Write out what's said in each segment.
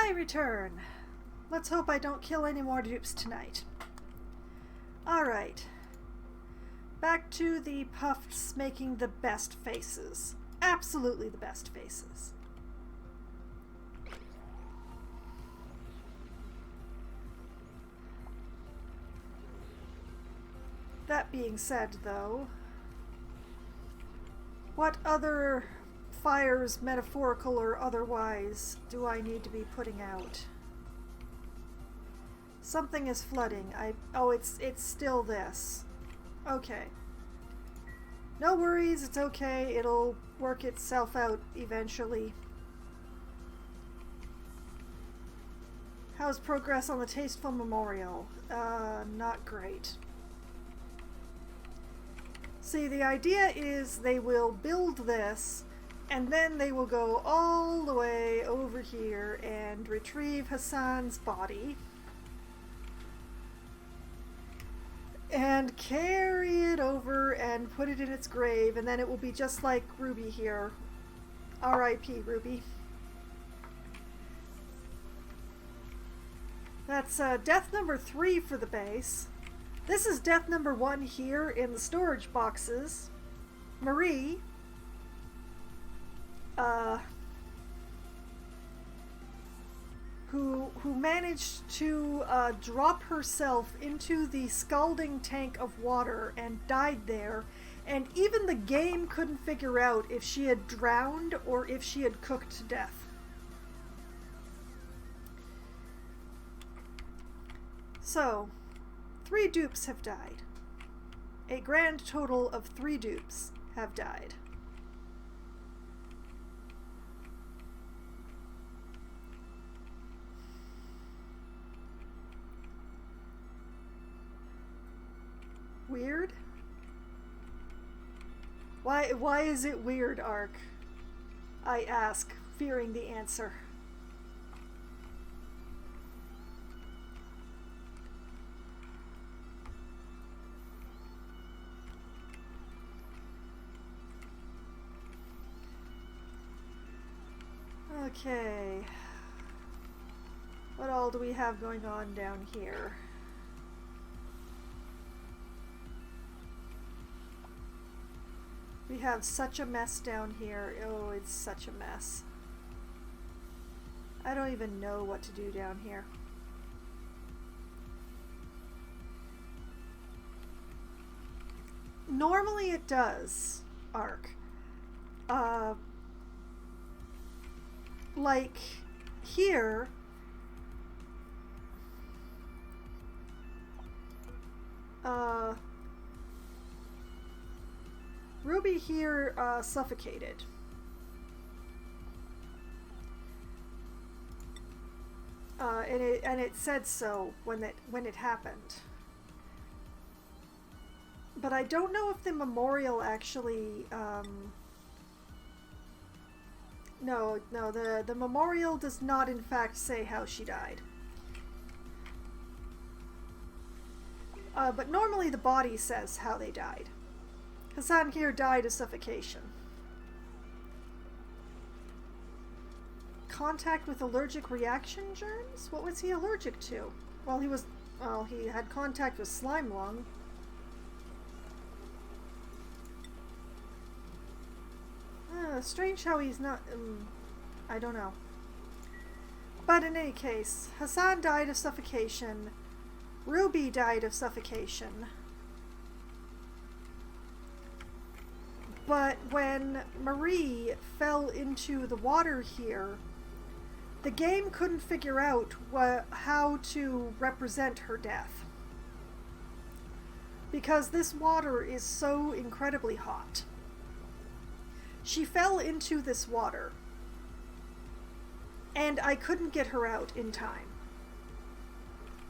I return. Let's hope I don't kill any more dupes tonight. Alright. Back to the puffs making the best faces. Absolutely the best faces. That being said, though, what other fires, metaphorical or otherwise, do I need to be putting out? Something is flooding. Oh, it's still this. Okay. No worries, it's okay. It'll work itself out eventually. How's progress on the Tasteful Memorial? Not great. See, the idea is they will build this, and then they will go all the way over here and retrieve Hassan's body and carry it over and put it in its grave, and then it will be just like Ruby here. R.I.P. Ruby. That's death number 3 for the base. This is death number 1 here in the storage boxes. Marie, who managed to drop herself into the scalding tank of water and died there, and even the game couldn't figure out if she had drowned or if she had cooked to death. So, 3 dupes have died. A grand total of 3 dupes have died. Weird? Why is it weird, Ark? I ask, fearing the answer. Okay. What all do we have going on down here? We have such a mess down here. Oh, it's such a mess. I don't even know what to do down here. Normally it does, Ark. Like here, Ruby here suffocated. And it said so when it happened. But I don't know if the memorial actually No, the memorial does not in fact say how she died. But normally the body says how they died. Hassan here died of suffocation. Contact with allergic reaction germs? What was he allergic to? Well, he had contact with slime lung. Strange how he's not... I don't know. But in any case, Hassan died of suffocation. Ruby died of suffocation. But when Marie fell into the water here, the game couldn't figure out how to represent her death. Because this water is so incredibly hot. She fell into this water, and I couldn't get her out in time.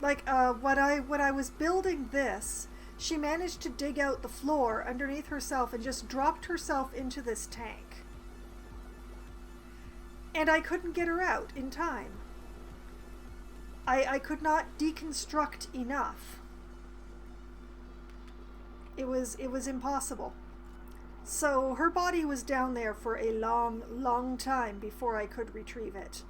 Like, when I was building this, she managed to dig out the floor underneath herself and just dropped herself into this tank. And I couldn't get her out in time. I could not deconstruct enough. It was impossible. So her body was down there for a long, long time before I could retrieve it.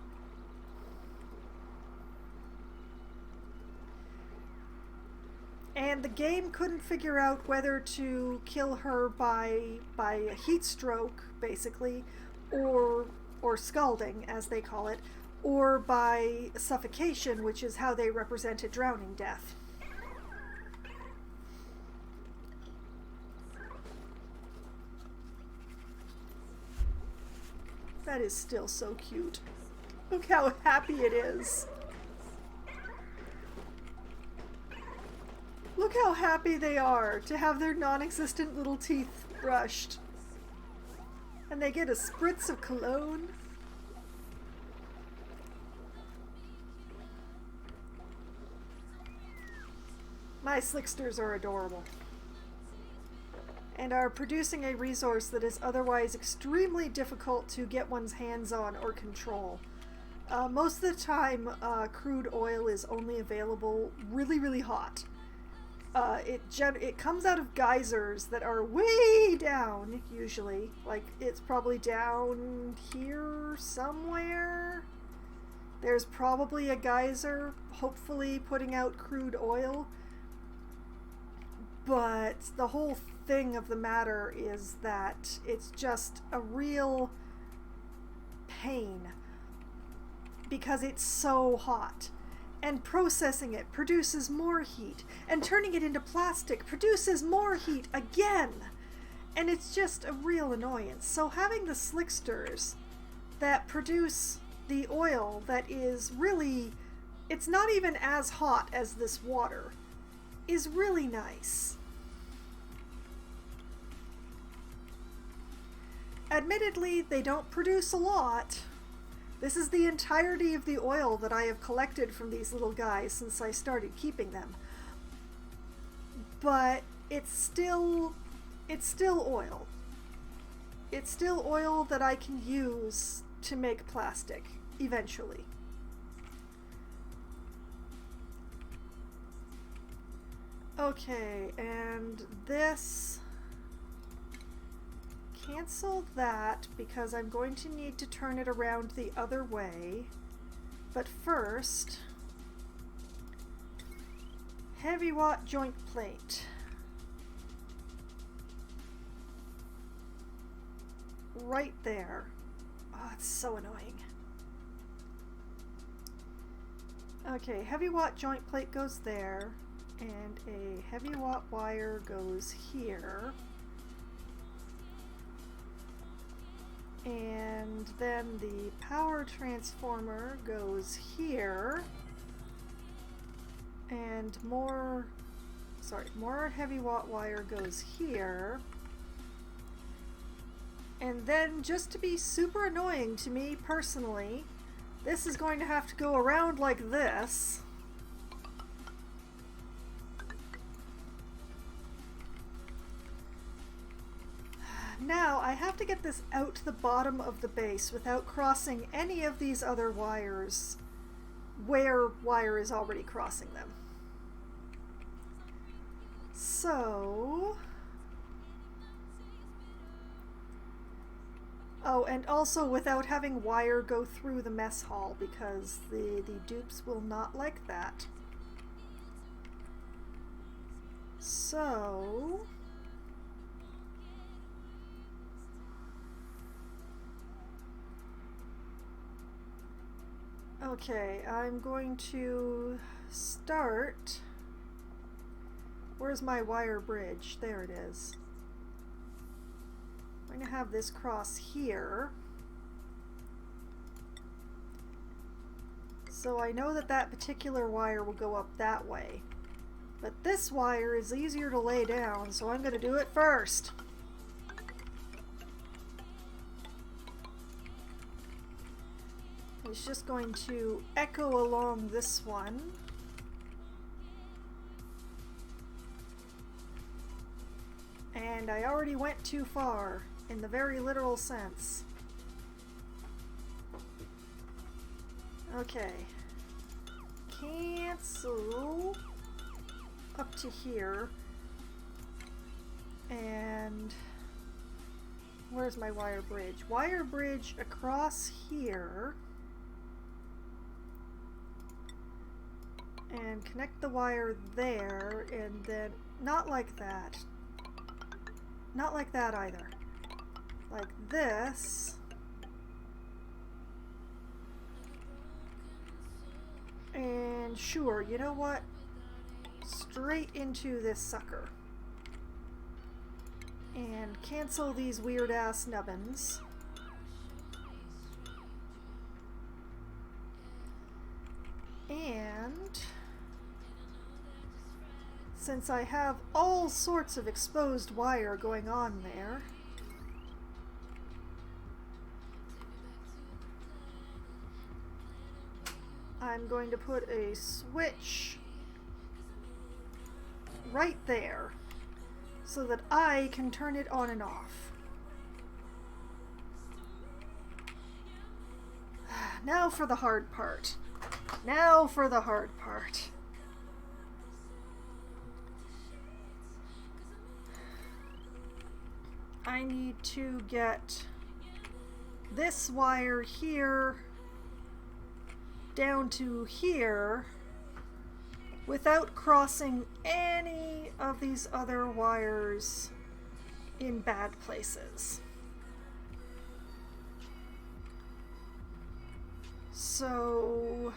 And the game couldn't figure out whether to kill her by a heat stroke, basically, or scalding, as they call it, or by suffocation, which is how they represented drowning death. That is still so cute. Look how happy it is. Look how happy they are to have their non-existent little teeth brushed. And they get a spritz of cologne. My slicksters are adorable. And are producing a resource that is otherwise extremely difficult to get one's hands on or control. Most of the time, crude oil is only available really, really hot. It comes out of geysers that are way down, usually. Like, it's probably down here somewhere. There's probably a geyser, hopefully putting out crude oil. But the whole thing of the matter is that it's just a real pain because it's so hot. And processing it produces more heat, and turning it into plastic produces more heat again. And it's just a real annoyance. So having the slicksters that produce the oil that is really, it's not even as hot as this water, is really nice. Admittedly, they don't produce a lot. This is the entirety of the oil that I have collected from these little guys since I started keeping them. But it's still oil. It's still oil that I can use to make plastic, eventually. Okay, and this... Cancel that because I'm going to need to turn it around the other way. But first, heavy watt joint plate. Right there. Oh, it's so annoying. Okay, heavy watt joint plate goes there, and a heavy watt wire goes here. And then the power transformer goes here, and more heavy watt wire goes here. And then, just to be super annoying to me personally, this is going to have to go around like this. Now, I have to get this out to the bottom of the base without crossing any of these other wires where wire is already crossing them. So... Oh, and also without having wire go through the mess hall, because the dupes will not like that. So... Okay, I'm going to start... Where's my wire bridge? There it is. I'm going to have this cross here. So I know that that particular wire will go up that way. But this wire is easier to lay down, so I'm going to do it first. It's just going to echo along this one. And I already went too far, in the very literal sense. Okay. Cancel up to here. And where's my wire bridge? Wire bridge across here. And connect the wire there, and then not like that. Not like that either. Like this. And sure, you know what? Straight into this sucker. And cancel these weird ass nubbins. And since I have all sorts of exposed wire going on there, I'm going to put a switch right there so that I can turn it on and off. Now for the hard part. Now for the hard part. I need to get this wire here down to here without crossing any of these other wires in bad places. So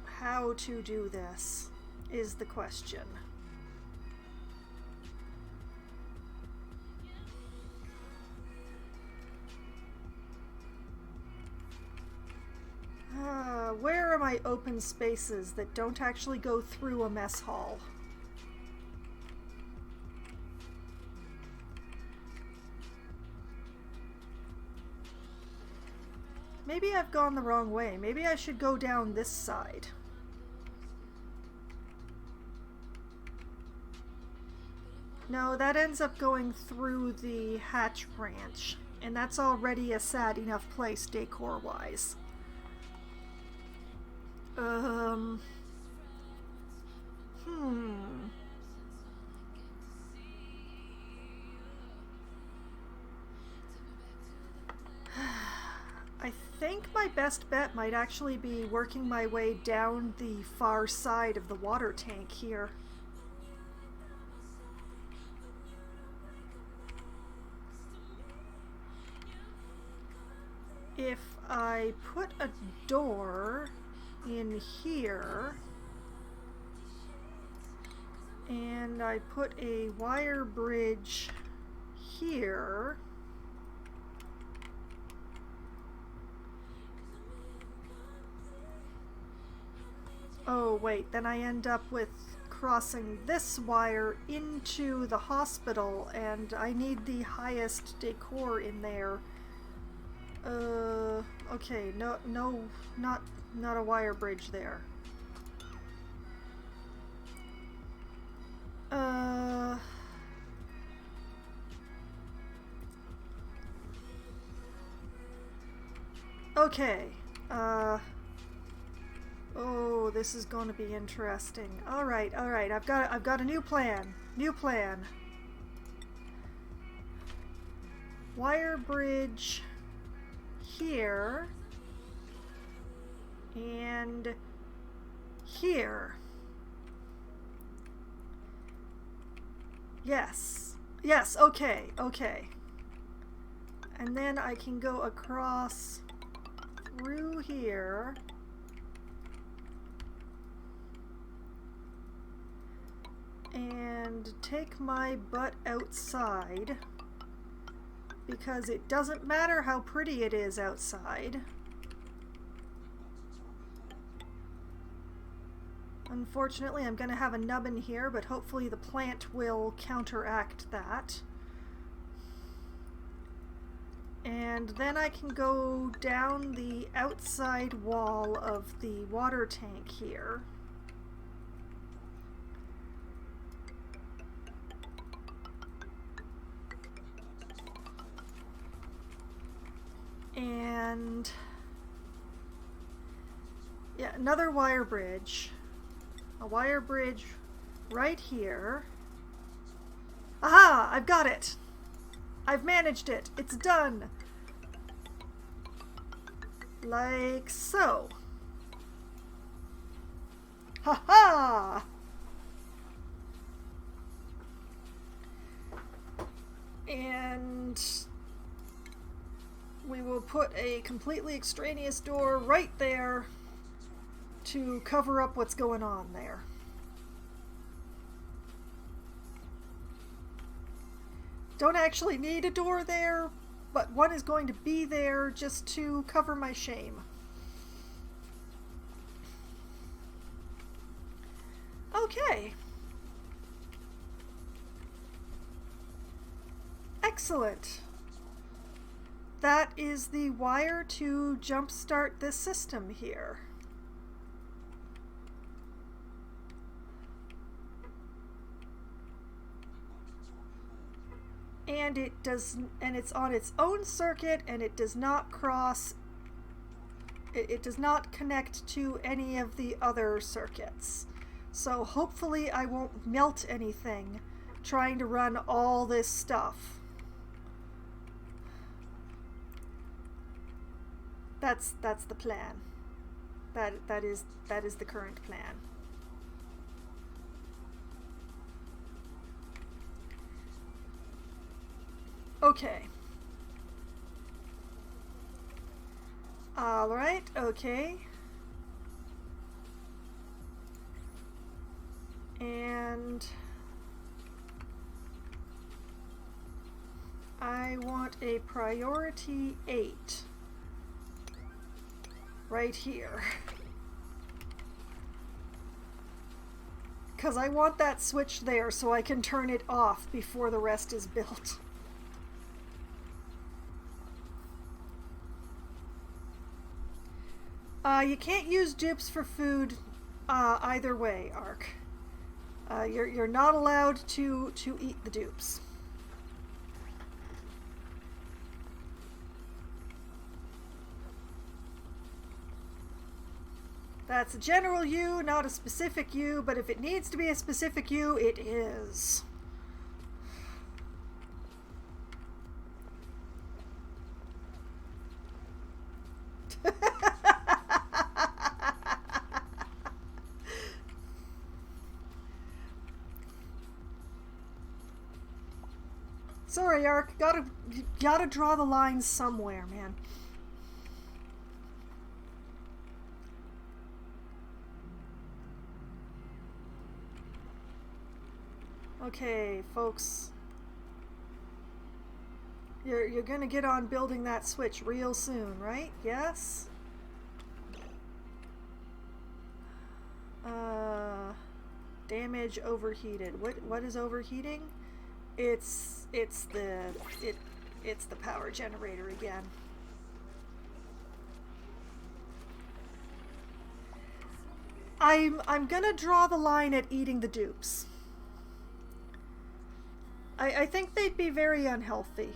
how to do this is the question. Where are my open spaces that don't actually go through a mess hall? Maybe I've gone the wrong way. Maybe I should go down this side. No, that ends up going through the hatch branch, and that's already a sad enough place decor-wise. I think my best bet might actually be working my way down the far side of the water tank here. If I put a door in here and I put a wire bridge here, oh wait, then I end up with crossing this wire into the hospital, and I need the highest decor in there. Okay, no, not a wire bridge there. Okay, oh, this is going to be interesting. All right, I've got a new plan. Wire bridge here and here. Yes, okay. And then I can go across through here and take my butt outside, because it doesn't matter how pretty it is outside. Unfortunately, I'm going to have a nubbin here, but hopefully the plant will counteract that. And then I can go down the outside wall of the water tank here. And yeah, another wire bridge. A wire bridge right here. Aha! I've got it! I've managed it! It's done! Like so. Ha ha! And we will put a completely extraneous door right there to cover up what's going on there. Don't actually need a door there, but one is going to be there just to cover my shame. Okay. Excellent. That is the wire to jumpstart this system here. And it's on its own circuit, and it does not cross, it does not connect to any of the other circuits. So hopefully I won't melt anything trying to run all this stuff. That's the plan. That is the current plan. Okay. Alright, okay. And I want a priority 8 right here. Because I want that switch there so I can turn it off before the rest is built. You can't use dupes for food either way, Ark. You're not allowed to eat the dupes. That's a general you, not a specific you, but if it needs to be a specific you, it is. Sorry, Ark. Gotta draw the lines somewhere, man. Okay, folks. You're gonna get on building that switch real soon, right? Yes? Damage overheated. What is overheating? It's the power generator again. I'm gonna draw the line at eating the dupes. I think they'd be very unhealthy.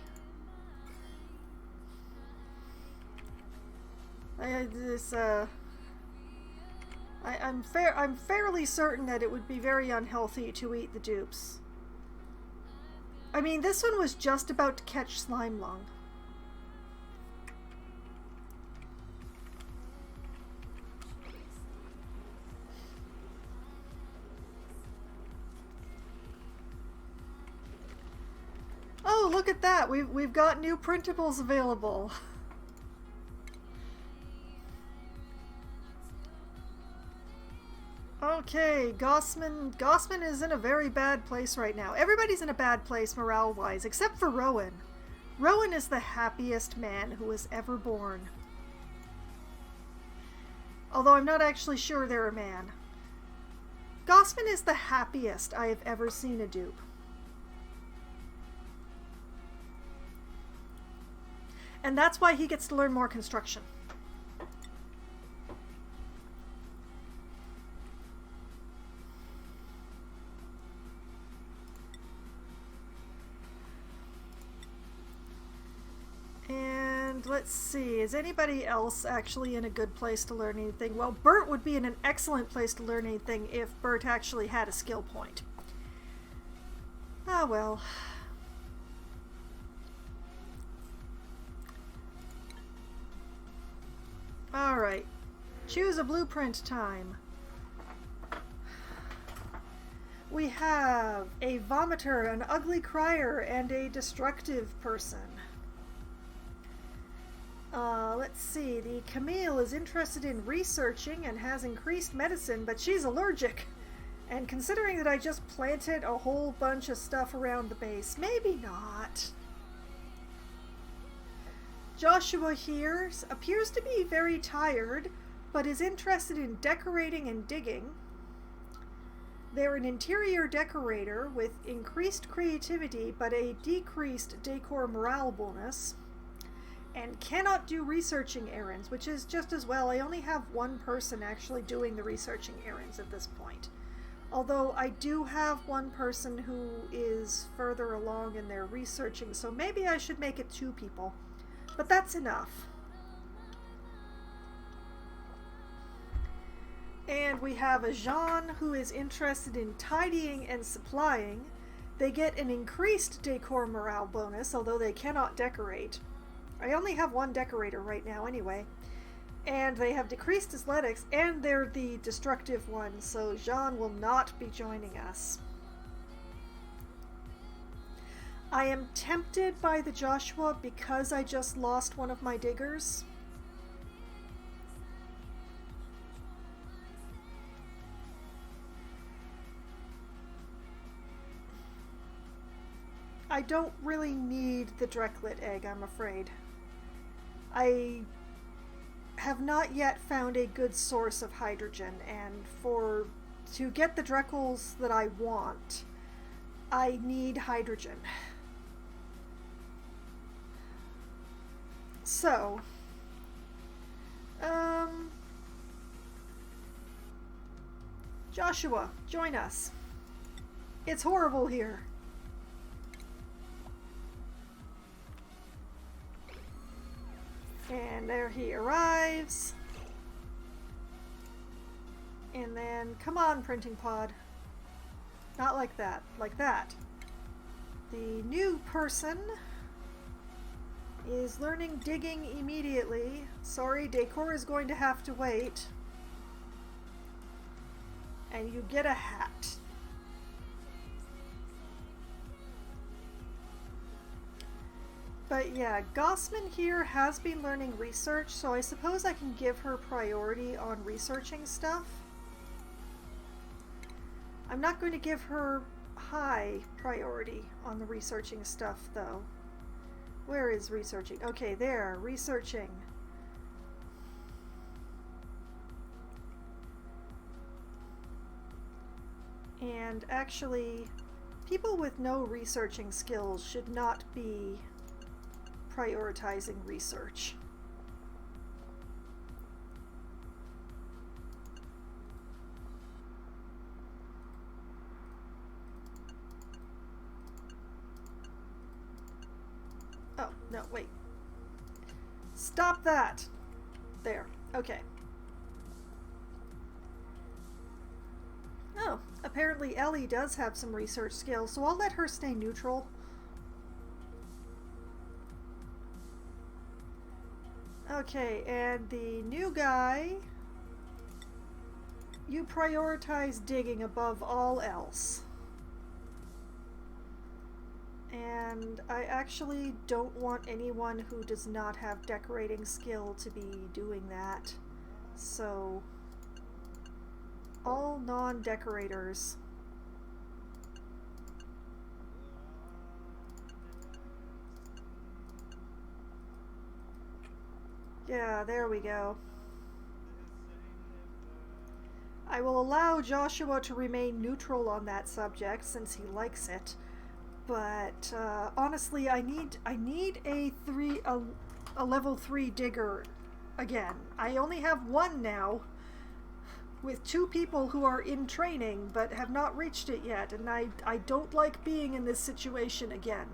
I'm fairly certain that it would be very unhealthy to eat the dupes. I mean, this one was just about to catch slime lung. Oh, look at that! We've got new printables available. Okay, Gossman is in a very bad place right now. Everybody's in a bad place morale-wise, except for Rowan. Rowan is the happiest man who was ever born. Although I'm not actually sure they're a man. Gossman is the happiest I have ever seen a dupe. And that's why he gets to learn more construction. And let's see, is anybody else actually in a good place to learn anything? Well, Bert would be in an excellent place to learn anything if Bert actually had a skill point. Ah, well. Alright. Choose a blueprint time. We have a vomiter, an ugly crier, and a destructive person. Let's see. The Camille is interested in researching and has increased medicine, but she's allergic. And considering that I just planted a whole bunch of stuff around the base, maybe not. Joshua here appears to be very tired, but is interested in decorating and digging. They're an interior decorator with increased creativity, but a decreased decor morale bonus. And cannot do researching errands, which is just as well. I only have one person actually doing the researching errands at this point. Although I do have one person who is further along in their researching, so maybe I should make it 2 people. But that's enough. And we have a Jean who is interested in tidying and supplying. They get an increased decor morale bonus, although they cannot decorate. I only have one decorator right now anyway. And they have decreased athletics, and they're the destructive one, so Jean will not be joining us. I am tempted by the Joshua because I just lost one of my diggers. I don't really need the Drecklet egg, I'm afraid. I have not yet found a good source of hydrogen, and to get the Dreckles that I want, I need hydrogen. So, Joshua, join us. It's horrible here. And there he arrives. And then, come on, printing pod. Not like that, like that. The new person is learning digging immediately. Sorry, decor is going to have to wait. And you get a hat. But yeah, Gossman here has been learning research, so I suppose I can give her priority on researching stuff. I'm not going to give her high priority on the researching stuff, though. Where is researching? Okay, there, researching. And actually, people with no researching skills should not be prioritizing research. Oh, no, wait. Stop that! There, okay. Oh, apparently Ellie does have some research skills, so I'll let her stay neutral. Okay, and the new guy, you prioritize digging above all else. And I actually don't want anyone who does not have decorating skill to be doing that. So, all non-decorators. Yeah, there we go. I will allow Joshua to remain neutral on that subject since he likes it, but honestly, I need a level 3 digger again. I only have one now, with 2 people who are in training but have not reached it yet, and I don't like being in this situation again.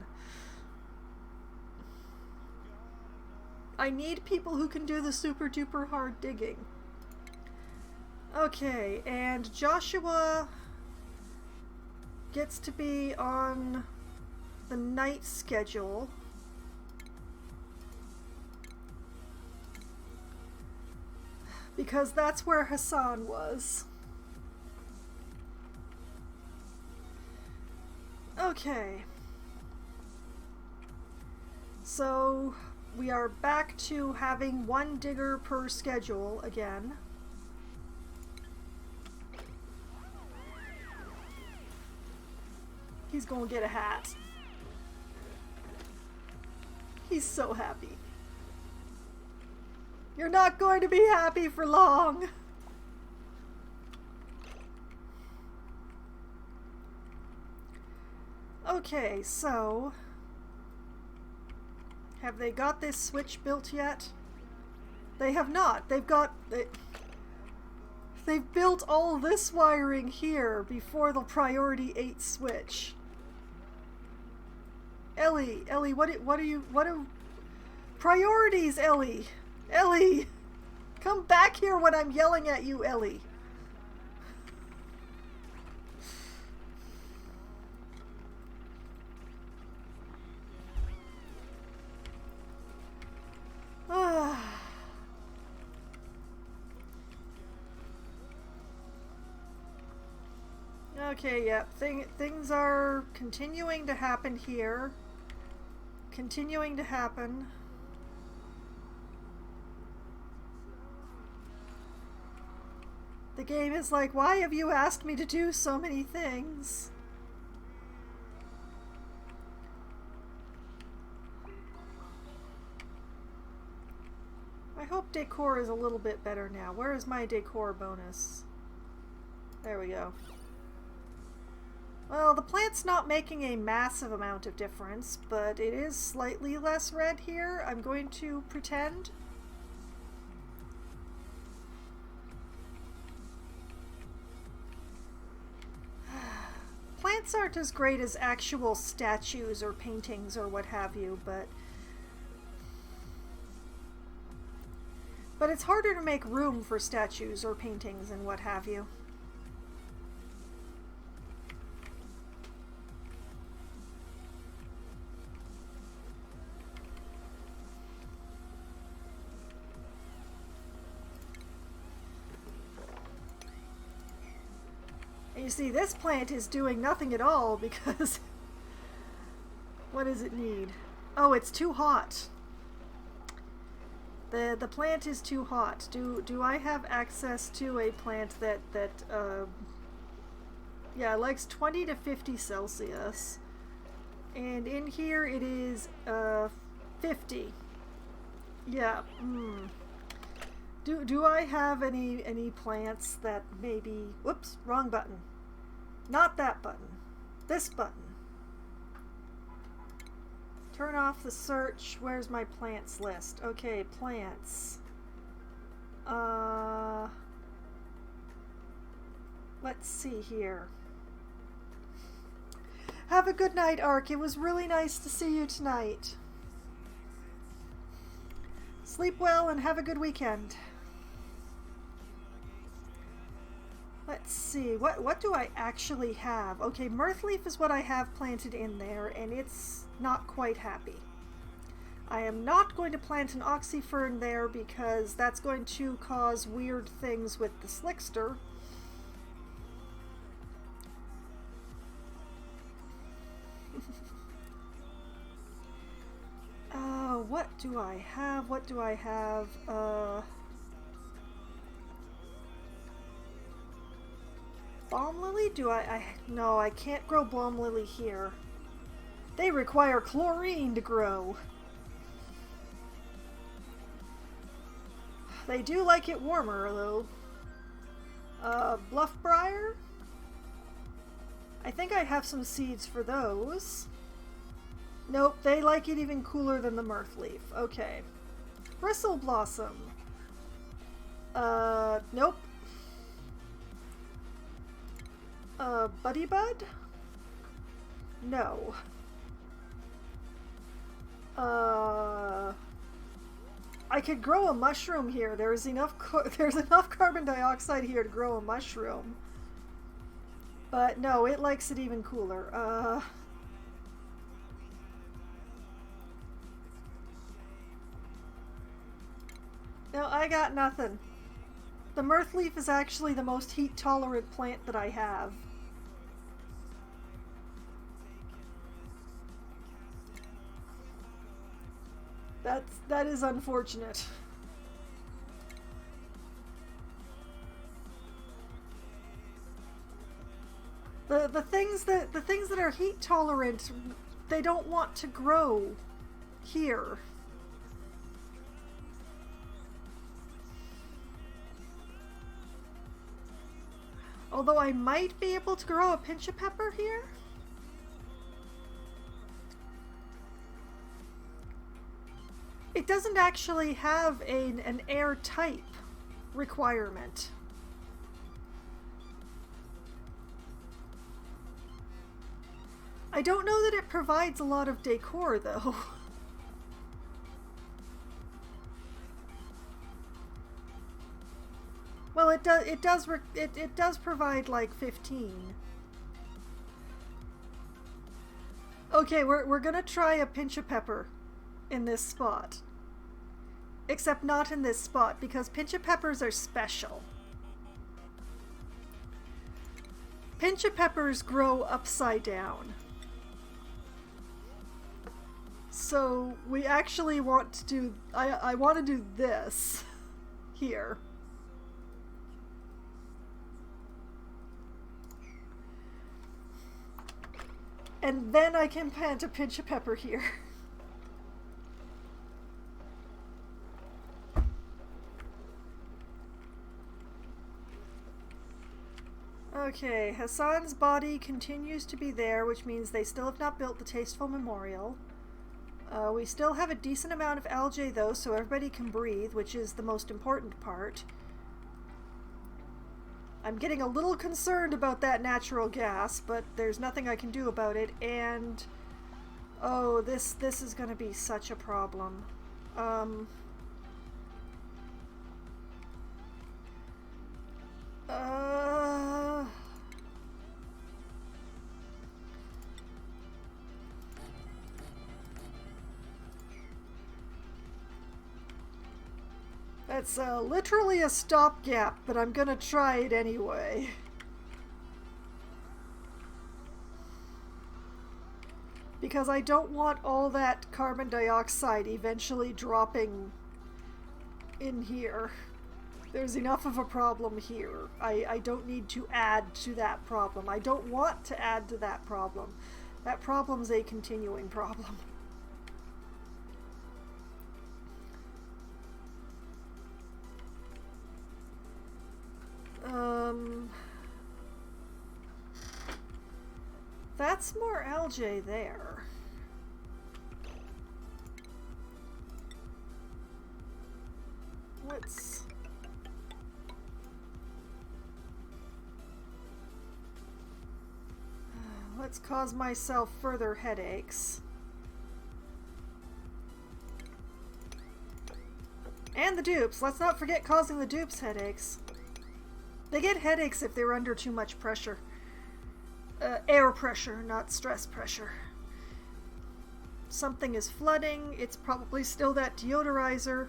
I need people who can do the super duper hard digging. Okay, and Joshua gets to be on the night schedule. because that's where Hassan was. Okay. So we are back to having one digger per schedule again. He's gonna get a hat. He's so happy. You're not going to be happy for long. Okay, so have they got this switch built yet? They have not. They've built all this wiring here before the priority 8 switch. Ellie, what are priorities, Ellie? Ellie, come back here when I'm yelling at you, Ellie. Okay, yep. Things are continuing to happen here. Continuing to happen. The game is like, why have you asked me to do so many things? I hope decor is a little bit better now. Where is my decor bonus? There we go. Well, the plant's not making a massive amount of difference, but it is slightly less red here. I'm going to pretend. Plants aren't as great as actual statues or paintings or what have you, but it's harder to make room for statues or paintings and what have you. And you see, this plant is doing nothing at all because what does it need? Oh, it's too hot. The plant is too hot. Do I have access to a plant that yeah, likes 20 to 50 Celsius, and in here it is 50. Yeah. Do I have any plants that maybe? Whoops, wrong button. Not that button. This button. Turn off the search. Where's my plants list? Okay, plants. Let's see here. Have a good night, Ark. It was really nice to see you tonight. Sleep well and have a good weekend. Let's see, what do I actually have? Okay, Mirthleaf is what I have planted in there, and it's not quite happy. I am not going to plant an oxyfern there because that's going to cause weird things with the Slickster. What do I have? What do I have? Balm lily? No, I can't grow balm lily here. They require chlorine to grow. They do like it warmer, though. Bluffbriar? I think I have some seeds for those. Nope, they like it even cooler than the Mirthleaf. Okay. Bristle Blossom. Nope. Buddy Bud? No. I could grow a mushroom here. There's enough carbon dioxide here to grow a mushroom. But no, it likes it even cooler. No, I got nothing. The mirth leaf is actually the most heat-tolerant plant that I have. That is unfortunate. The things that are heat tolerant, they don't want to grow here. Although I might be able to grow a pinch of pepper here. It doesn't actually have an air type requirement. I don't know that it provides a lot of decor, though. Well, it does provide like 15. Okay, we're gonna try a pinch of pepper in this spot. Except not in this spot, because pinch of peppers are special. Pinch of peppers grow upside down. So we actually want to do, I want to do this here. And then I can plant a pinch of pepper here. Okay, Hassan's body continues to be there, which means they still have not built the tasteful memorial. We still have a decent amount of algae though, so everybody can breathe, which is the most important part. I'm getting a little concerned about that natural gas, but there's nothing I can do about it, and oh, this is gonna be such a problem. That's literally a stopgap, but I'm gonna try it anyway. Because I don't want all that carbon dioxide eventually dropping in here. There's enough of a problem here. I don't need to add to that problem. I don't want to add to that problem. That problem's a continuing problem. That's more algae there. Let's cause myself further headaches. And the dupes. Let's not forget causing the dupes headaches. They get headaches if they're under too much pressure. Air pressure, not stress pressure. Something is flooding. It's probably still that deodorizer.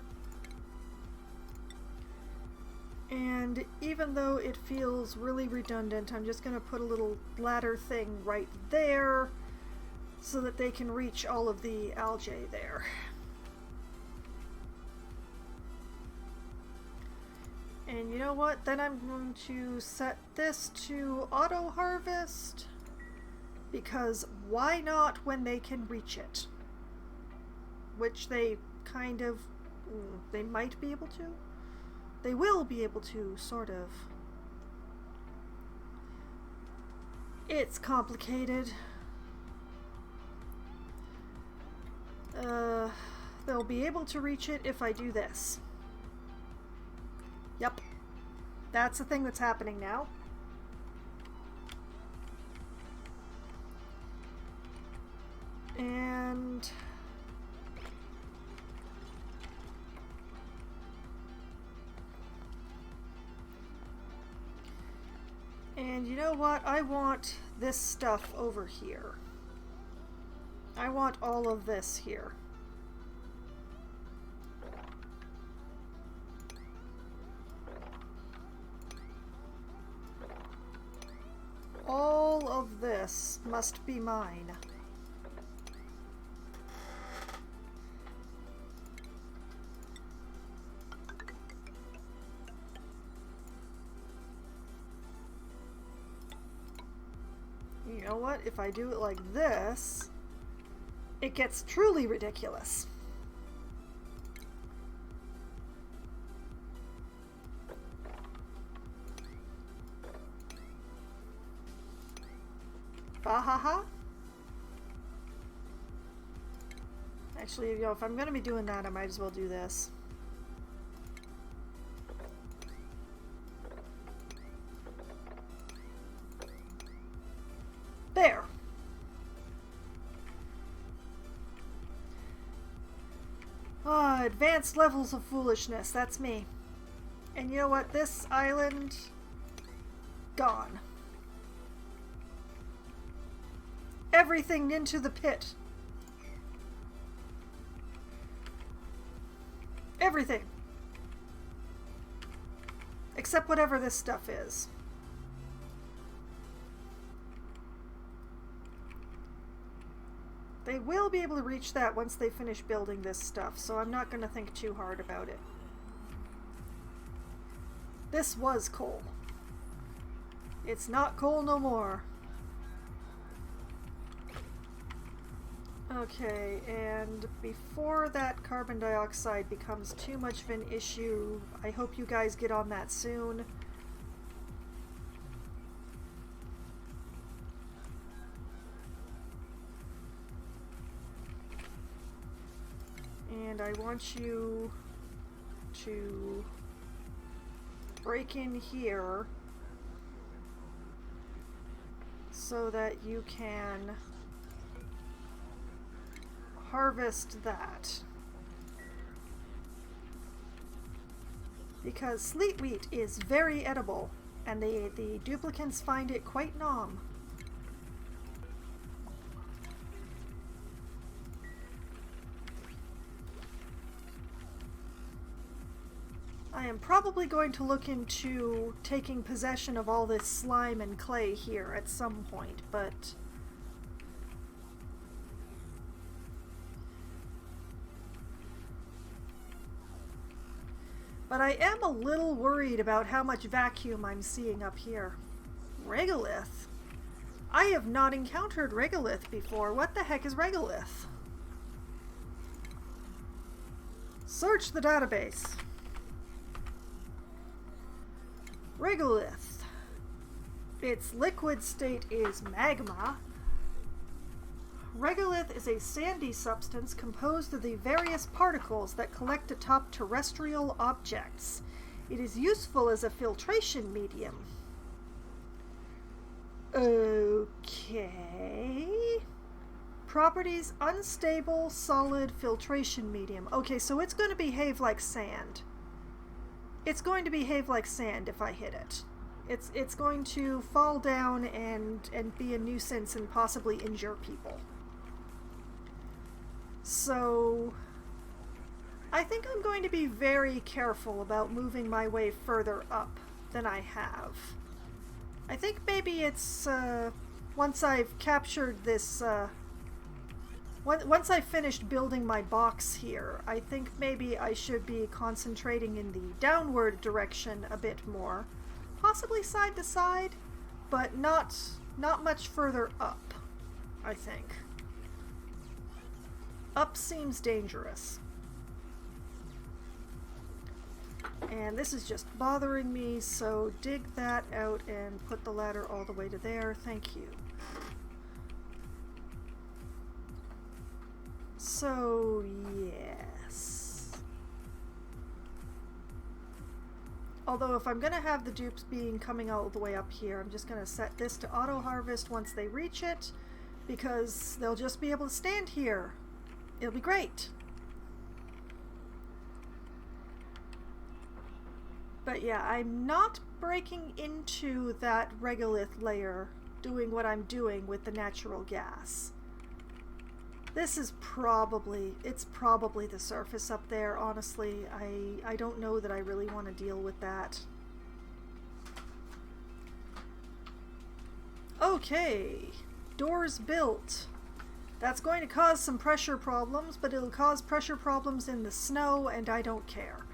And even though it feels really redundant, I'm just going to put a little ladder thing right there so that they can reach all of the algae there. And you know what? Then I'm going to set this to auto harvest, because why not when they can reach it? Which they kind of, they might be able to. They will be able to, sort of. It's complicated. They'll be able to reach it if I do this. Yep. That's the thing that's happening now. And you know what? I want this stuff over here. I want all of this here. this must be mine. You know what? If I do it like this, it gets truly ridiculous. Bahaha. Actually, you know, if I'm going to be doing that, I might as well do this. There. Ah, advanced levels of foolishness. That's me. And you know what? This island, gone. Everything into the pit. Everything. Except whatever this stuff is. They will be able to reach that once they finish building this stuff, so I'm not going to think too hard about it. This was coal. It's not coal no more. Okay, and before that carbon dioxide becomes too much of an issue, I hope you guys get on that soon. And I want you to break in here so that you can harvest that. Because sleet wheat is very edible, and the duplicants find it quite nom. I am probably going to look into taking possession of all this slime and clay here at some point, but I am a little worried about how much vacuum I'm seeing up here. Regolith? I have not encountered regolith before. What the heck is regolith? Search the database. Regolith. Its liquid state is magma. Regolith is a sandy substance composed of the various particles that collect atop terrestrial objects. It is useful as a filtration medium. Okay. Properties: unstable, solid, filtration medium. Okay, so it's going to behave like sand. It's going to behave like sand if I hit it. It's going to fall down and be a nuisance and possibly injure people. So I think I'm going to be very careful about moving my way further up than I have. I think maybe it's once I've captured this once I've finished building my box here, I think maybe I should be concentrating in the downward direction a bit more. Possibly side to side, but not much further up, I think. Up seems dangerous. And this is just bothering me, so dig that out and put the ladder all the way to there. Thank you. So, yes. Although if I'm going to have the dupes being coming all the way up here, I'm just going to set this to auto-harvest once they reach it, because they'll just be able to stand here. It'll be great. But yeah, I'm not breaking into that regolith layer doing what I'm doing with the natural gas. This is probably the surface up there, honestly. I don't know that I really want to deal with that. Okay. doors built. That's going to cause some pressure problems, but it'll cause pressure problems in the snow, and I don't care.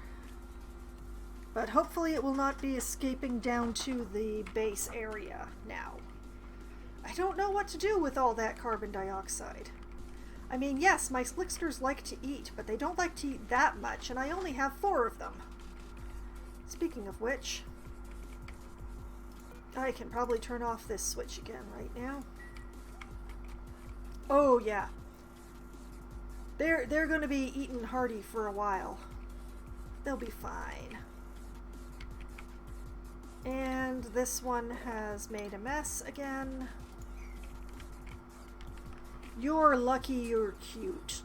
But hopefully it will not be escaping down to the base area now. I don't know what to do with all that carbon dioxide. I mean, yes, my slicksters like to eat, but they don't like to eat that much, and I only have 4 of them. Speaking of which, I can probably turn off this switch again right now. Oh, yeah. They're going to be eating hearty for a while. They'll be fine. And this one has made a mess again. You're lucky you're cute.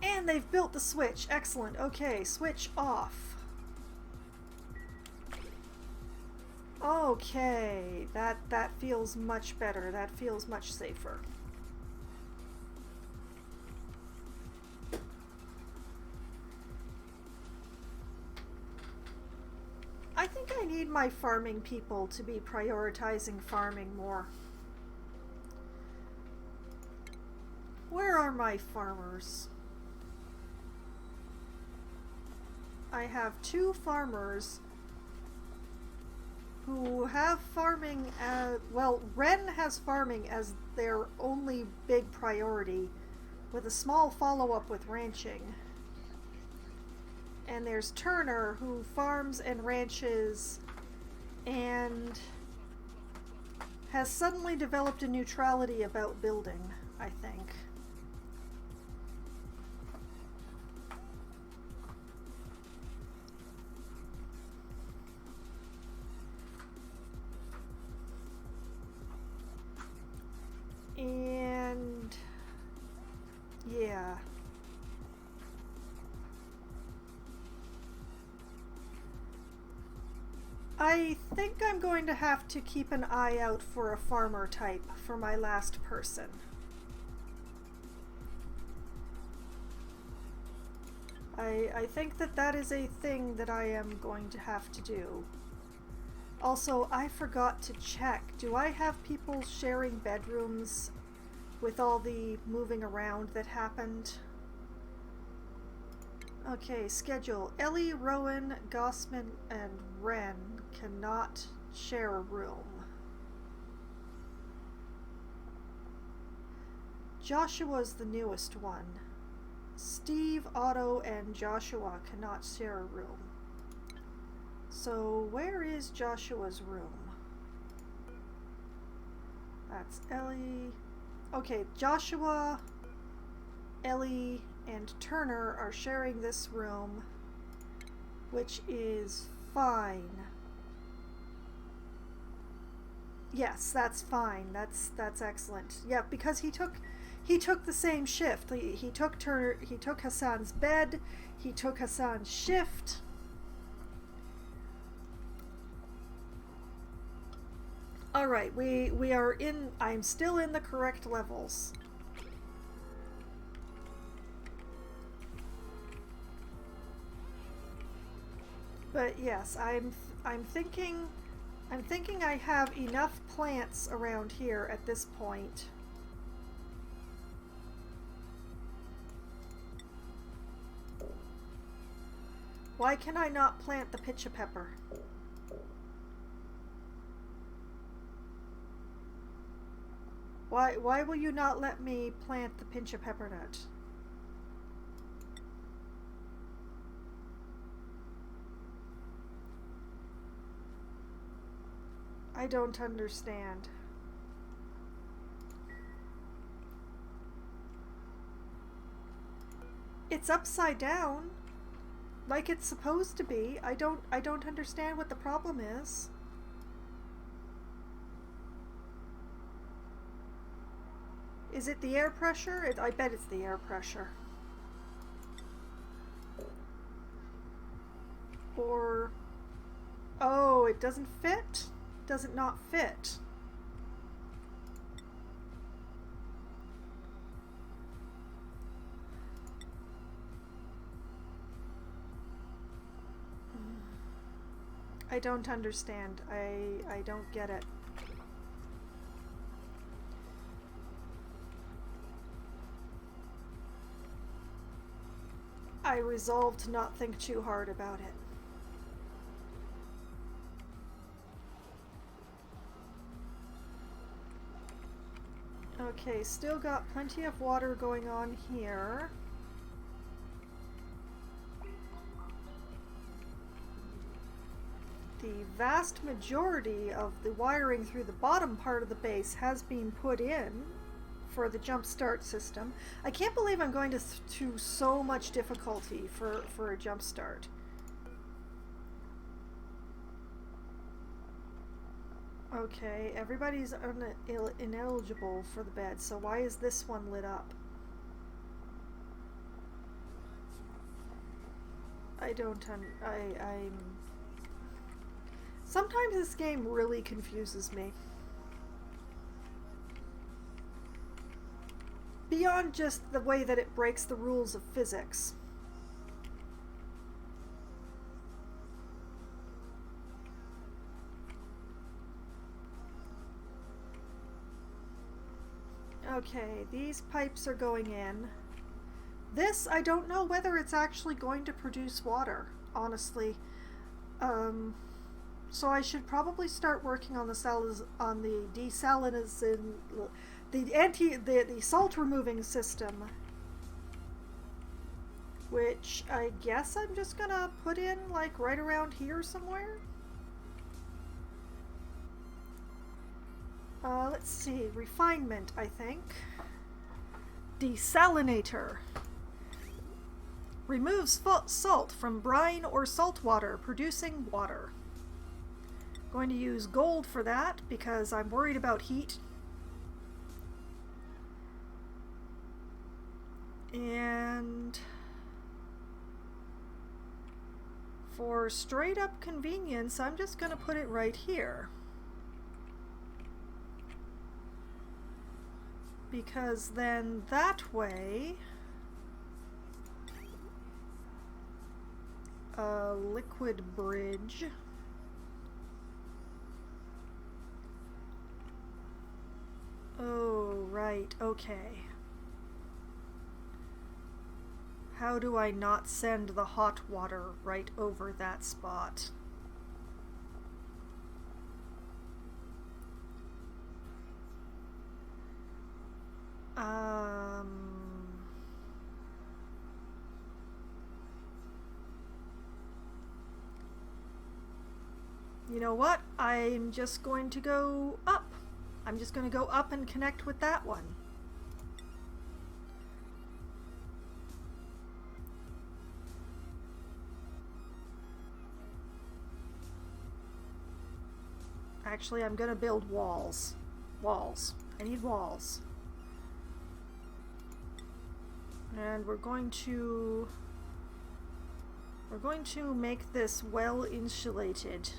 And they've built the switch. Excellent. Okay, switch off. Okay, that feels much better. That feels much safer. I think I need my farming people to be prioritizing farming more. Where are my farmers? I have 2 farmers who have farming as, well, Wren has farming as their only big priority, with a small follow-up with ranching. And there's Turner, who farms and ranches and has suddenly developed a neutrality about building, I think. And yeah. I think I'm going to have to keep an eye out for a farmer type for my last person. I think that is a thing that I am going to have to do. Also, I forgot to check. Do I have people sharing bedrooms with all the moving around that happened? Okay, schedule. Ellie, Rowan, Gossman, and Wren cannot share a room. Joshua's the newest one. Steve, Otto, and Joshua cannot share a room. So where is Joshua's room? That's Ellie. Okay, Joshua, Ellie, and Turner are sharing this room, which is fine. Yes, that's fine. That's excellent. Yeah, because he took the same shift. He took Hassan's bed. He took Hassan's shift. All right, we are in. I'm still in the correct levels. But yes, I'm thinking I have enough plants around here at this point. Why can I not plant the pitch of pepper? Why will you not let me plant the pinch of pepper nut? I don't understand. It's upside down, like it's supposed to be. I don't understand what the problem is. Is it the air pressure? I bet it's the air pressure. Or, oh, it doesn't fit? Does it not fit? I don't understand. I don't get it. I resolve to not think too hard about it. Okay, still got plenty of water going on here. The vast majority of the wiring through the bottom part of the base has been put in for the jump start system. I can't believe I'm going to so much difficulty for a jump start. Okay, everybody's ineligible for the bed, so why is this one lit up? I'm... Sometimes this game really confuses me. Beyond just the way that it breaks the rules of physics. Okay, these pipes are going in. This, I don't know whether it's actually going to produce water, honestly. So I should probably start working on the desalination, the salt removing system, which I guess I'm just gonna put in like right around here somewhere. Let's see, refinement, I think. Desalinator. Removes salt from brine or salt water, producing water. Going to use gold for that because I'm worried about heat. And for straight up convenience, I'm just going to put it right here. Because then that way, a liquid bridge. Oh, right, okay. How do I not send the hot water right over that spot? You know what? I'm just going to go up. I'm just going to go up and connect with that one. Actually, I'm going to build walls. Walls. I need walls. And we're going to make this well insulated.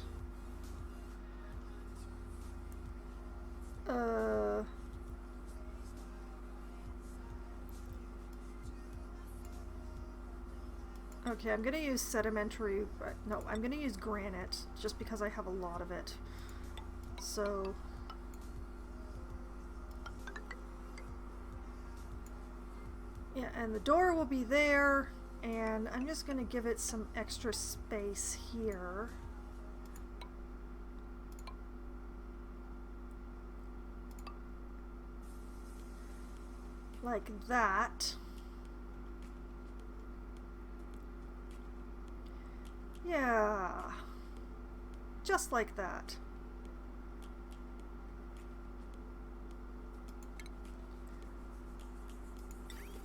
Okay, I'm gonna use sedimentary, but no, I'm gonna use granite just because I have a lot of it. So yeah, and the door will be there, and I'm just gonna give it some extra space here. Like that. Yeah. Just like that.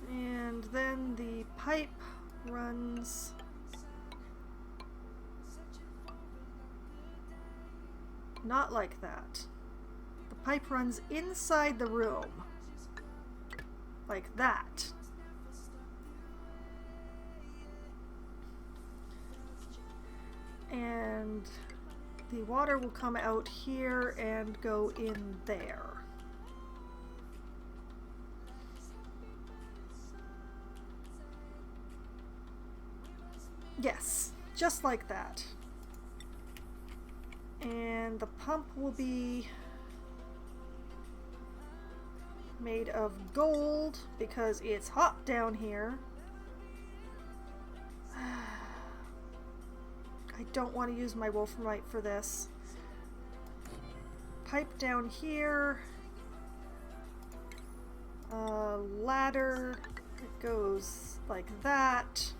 And then the pipe runs not like that. The pipe runs inside the room. Like that. And the water will come out here and go in there. Yes, just like that. And the pump will be made of gold because it's hot down here. I don't want to use my wolframite for this. Pipe down here. Ladder. It goes like that.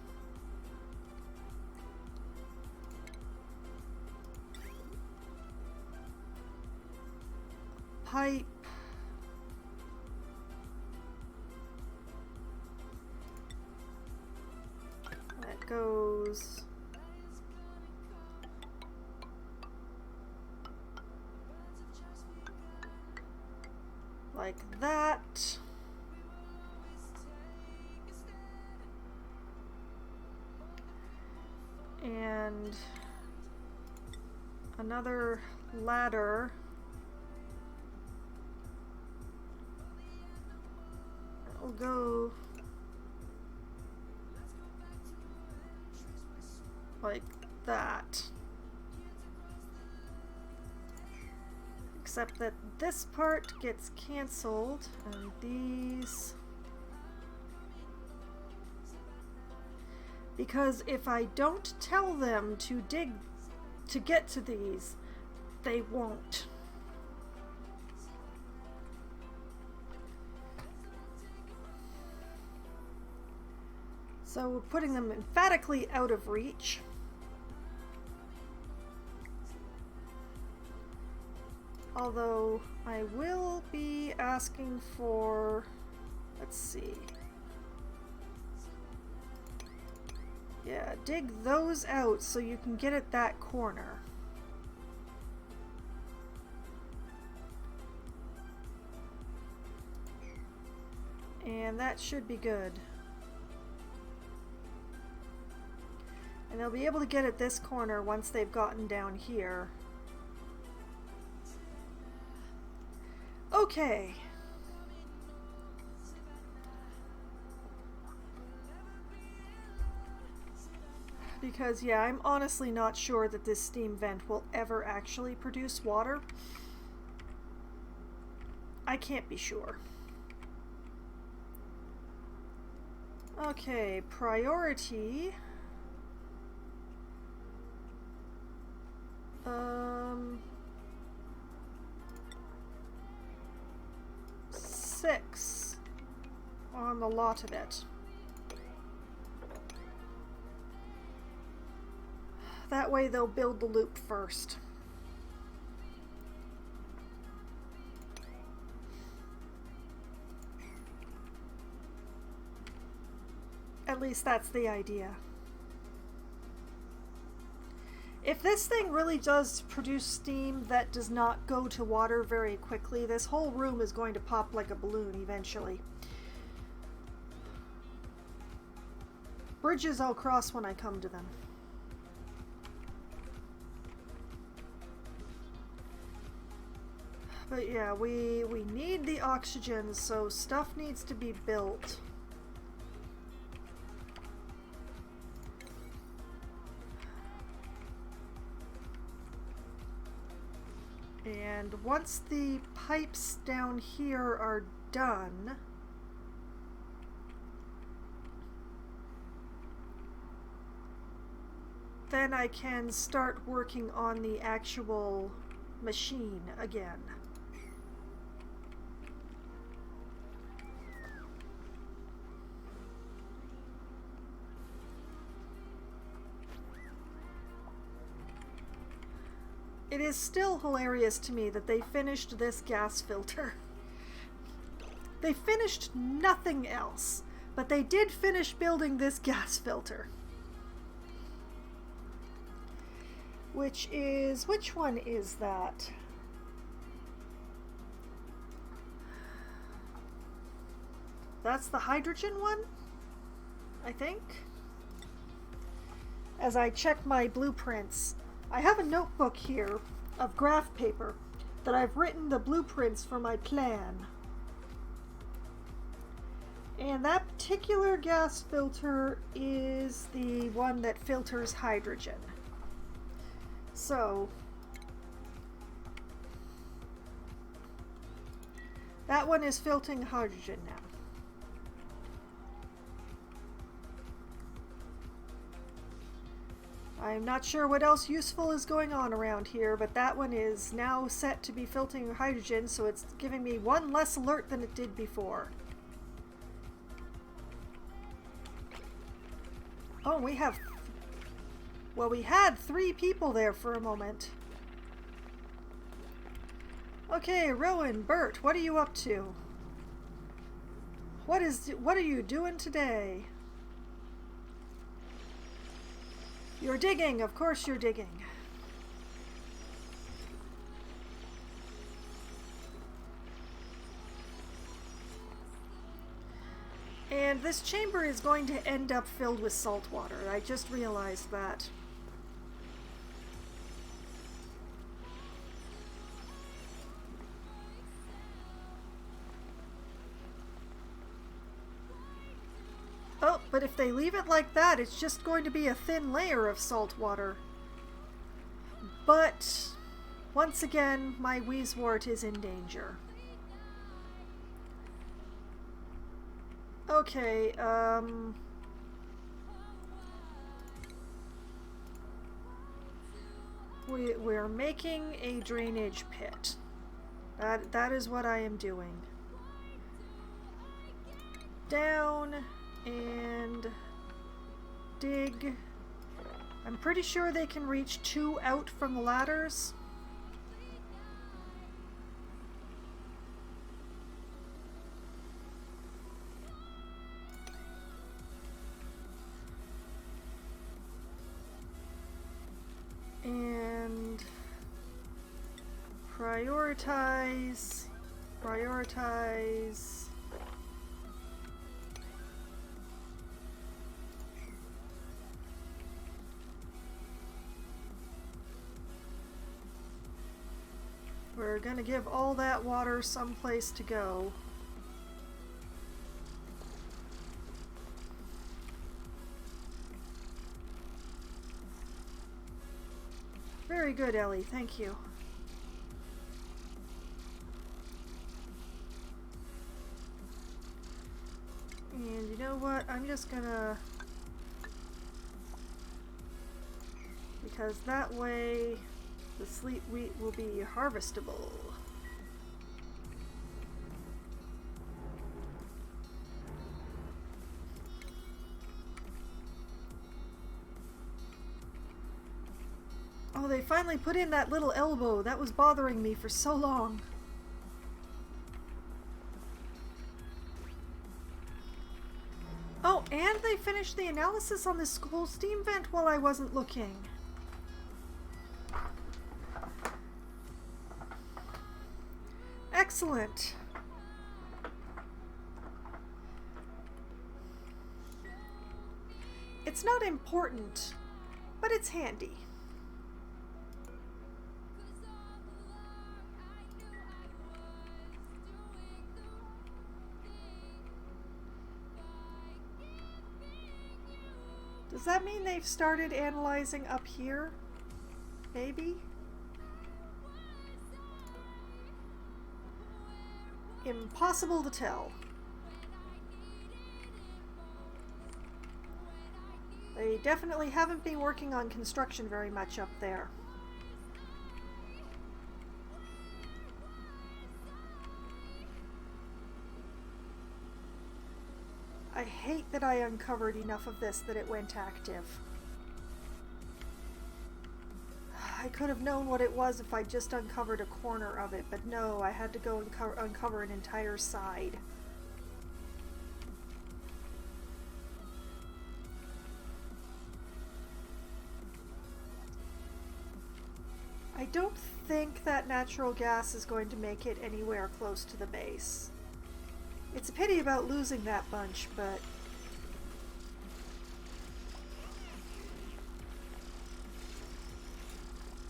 Pipe. That goes like that. And another ladder. It'll go like that. Except that this part gets cancelled and these... Because if I don't tell them to dig to get to these, they won't. So we're putting them emphatically out of reach. Although I will be asking for, let's see. Yeah, dig those out so you can get at that corner. And that should be good. And they'll be able to get at this corner once they've gotten down here. Okay. Because, yeah, I'm honestly not sure that this steam vent will ever actually produce water. I can't be sure. Okay, priority. 6 on the lot of it. That way they'll build the loop first. At least that's the idea. If this thing really does produce steam that does not go to water very quickly, this whole room is going to pop like a balloon eventually. Bridges I'll cross when I come to them. But yeah, we need the oxygen, so stuff needs to be built. And once the pipes down here are done, then I can start working on the actual machine again. It is still hilarious to me that they finished this gas filter. They finished nothing else, but they did finish building this gas filter. Which one is that? That's the hydrogen one, I think. As I check my blueprints, I have a notebook here of graph paper that I've written the blueprints for my plan. And that particular gas filter is the one that filters hydrogen. So, That one is filtering hydrogen now. I'm not sure what else useful is going on around here, but that one is now set to be filtering hydrogen, so it's giving me one less alert than it did before. Oh, we have... Well, we had 3 people there for a moment. Okay, Rowan, Bert, what are you up to? What are you doing today? You're digging, of course you're digging. And this chamber is going to end up filled with salt water. I just realized that. Oh, but if they leave it like that, it's just going to be a thin layer of salt water. But, once again, my Wheezewort is in danger. Okay, we're making a drainage pit. That is what I am doing. Down and dig. I'm pretty sure they can reach 2 out from the ladders. And prioritize. We're gonna give all that water someplace to go. Very good, Ellie. Thank you. And you know what? I'm just gonna... Because that way the sleet wheat will be harvestable. Oh, they finally put in that little elbow. That was bothering me for so long. Oh, and they finished the analysis on this school steam vent while I wasn't looking. Excellent. It's not important, but it's handy. Does that mean they've started analyzing up here? Maybe? Impossible to tell. They definitely haven't been working on construction very much up there. I hate that I uncovered enough of this that it went active. I could have known what it was if I just uncovered a corner of it, but no, I had to go and uncover an entire side. I don't think that natural gas is going to make it anywhere close to the base. It's a pity about losing that bunch, but...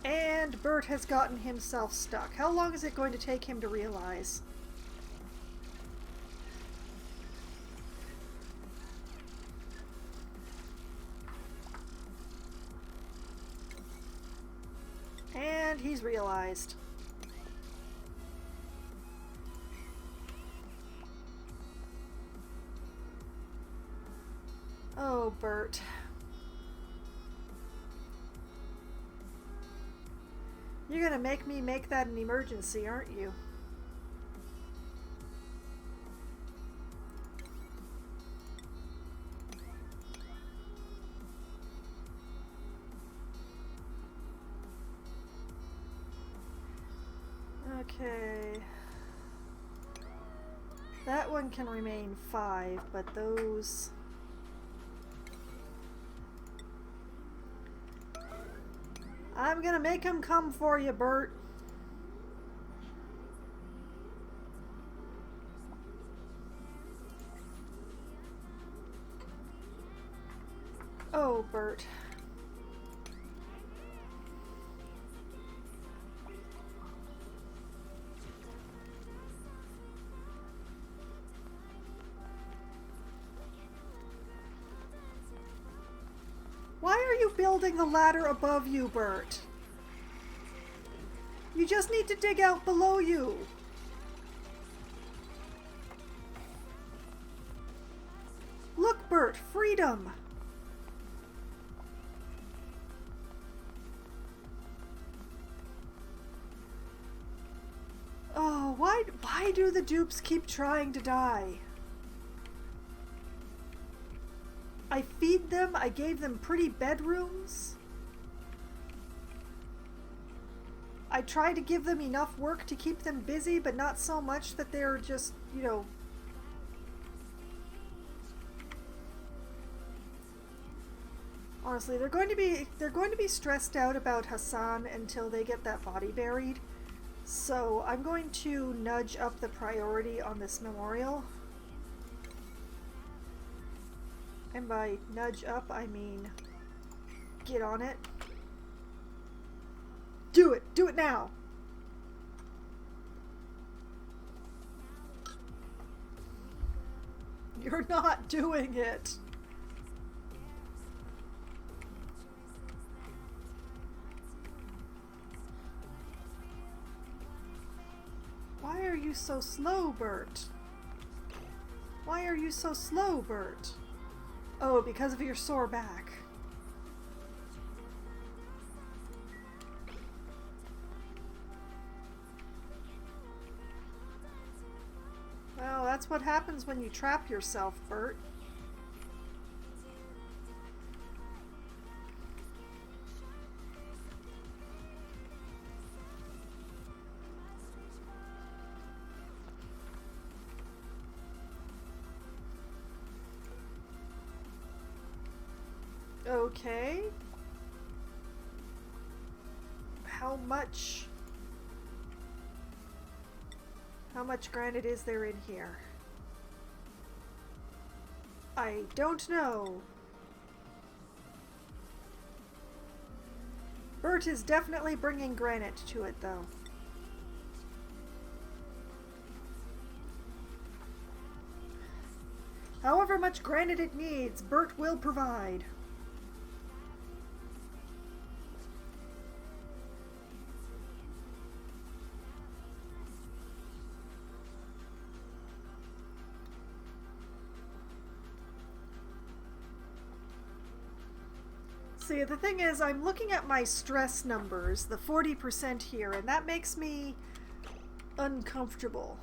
And Bert has gotten himself stuck. How long is it going to take him to realize? And he's realized. Oh, Bert. You're gonna make me make that an emergency, aren't you? Okay. That one can remain 5, but those... I'm gonna make him come for you, Bert. Oh, Bert. Why are you building the ladder above you, Bert? You just need to dig out below you. Look, Bert, freedom. Oh, why do the dupes keep trying to die? I feed them, I gave them pretty bedrooms. I try to give them enough work to keep them busy, but not so much that they're just, you know... Honestly, they're going to be stressed out about Hassan until they get that body buried. So I'm going to nudge up the priority on this memorial. And by nudge up, I mean get on it. Do it! Do it now! You're not doing it! Why are you so slow, Bert? Why are you so slow, Bert? Oh, because of your sore back. Well, that's what happens when you trap yourself, Bert. Okay. How much granite is there in here? I don't know. Bert is definitely bringing granite to it, though. However much granite it needs, Bert will provide. See, the thing is, I'm looking at my stress numbers, the 40% here, and that makes me uncomfortable.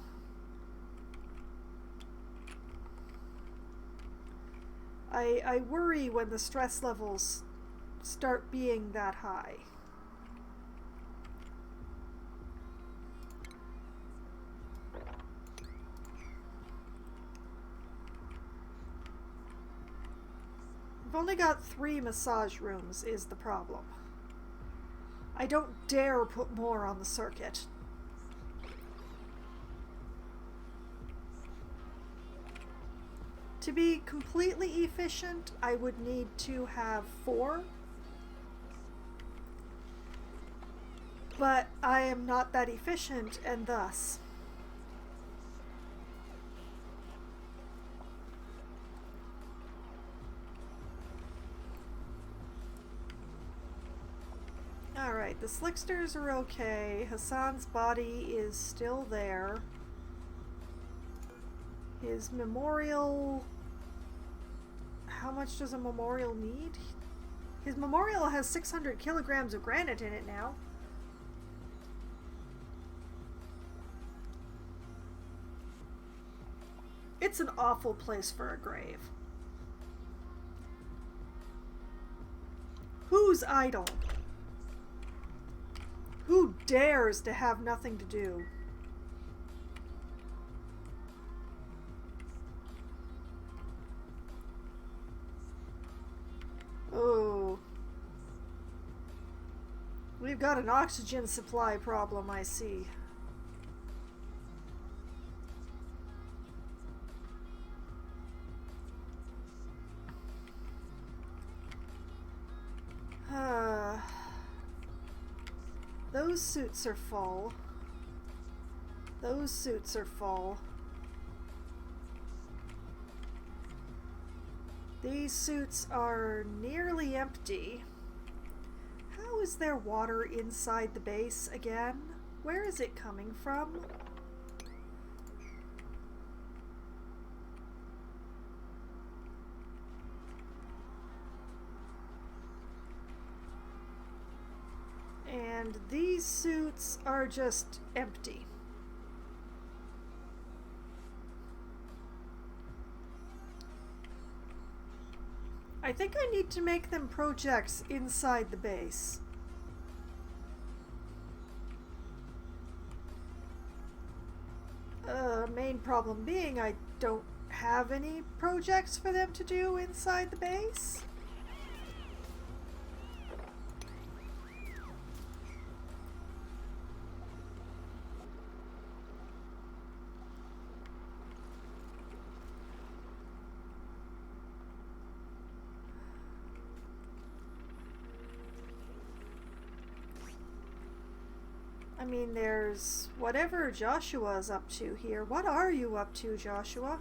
I worry when the stress levels start being that high. I've only got 3 massage rooms is the problem. I don't dare put more on the circuit. To be completely efficient, I would need to have 4. But I am not that efficient, and thus... Alright, the slicksters are okay. Hassan's body is still there. His memorial... How much does a memorial need? His memorial has 600 kilograms of granite in it now. It's an awful place for a grave. Who's idle? Who dares to have nothing to do? Oh. We've got an oxygen supply problem, I see. Those suits are full. Those suits are full. These suits are nearly empty. How is there water inside the base again? Where is it coming from? And these suits are just empty. I think I need to make them projects inside the base. Main problem being I don't have any projects for them to do inside the base. I mean, there's whatever Joshua's up to here. What are you up to, Joshua?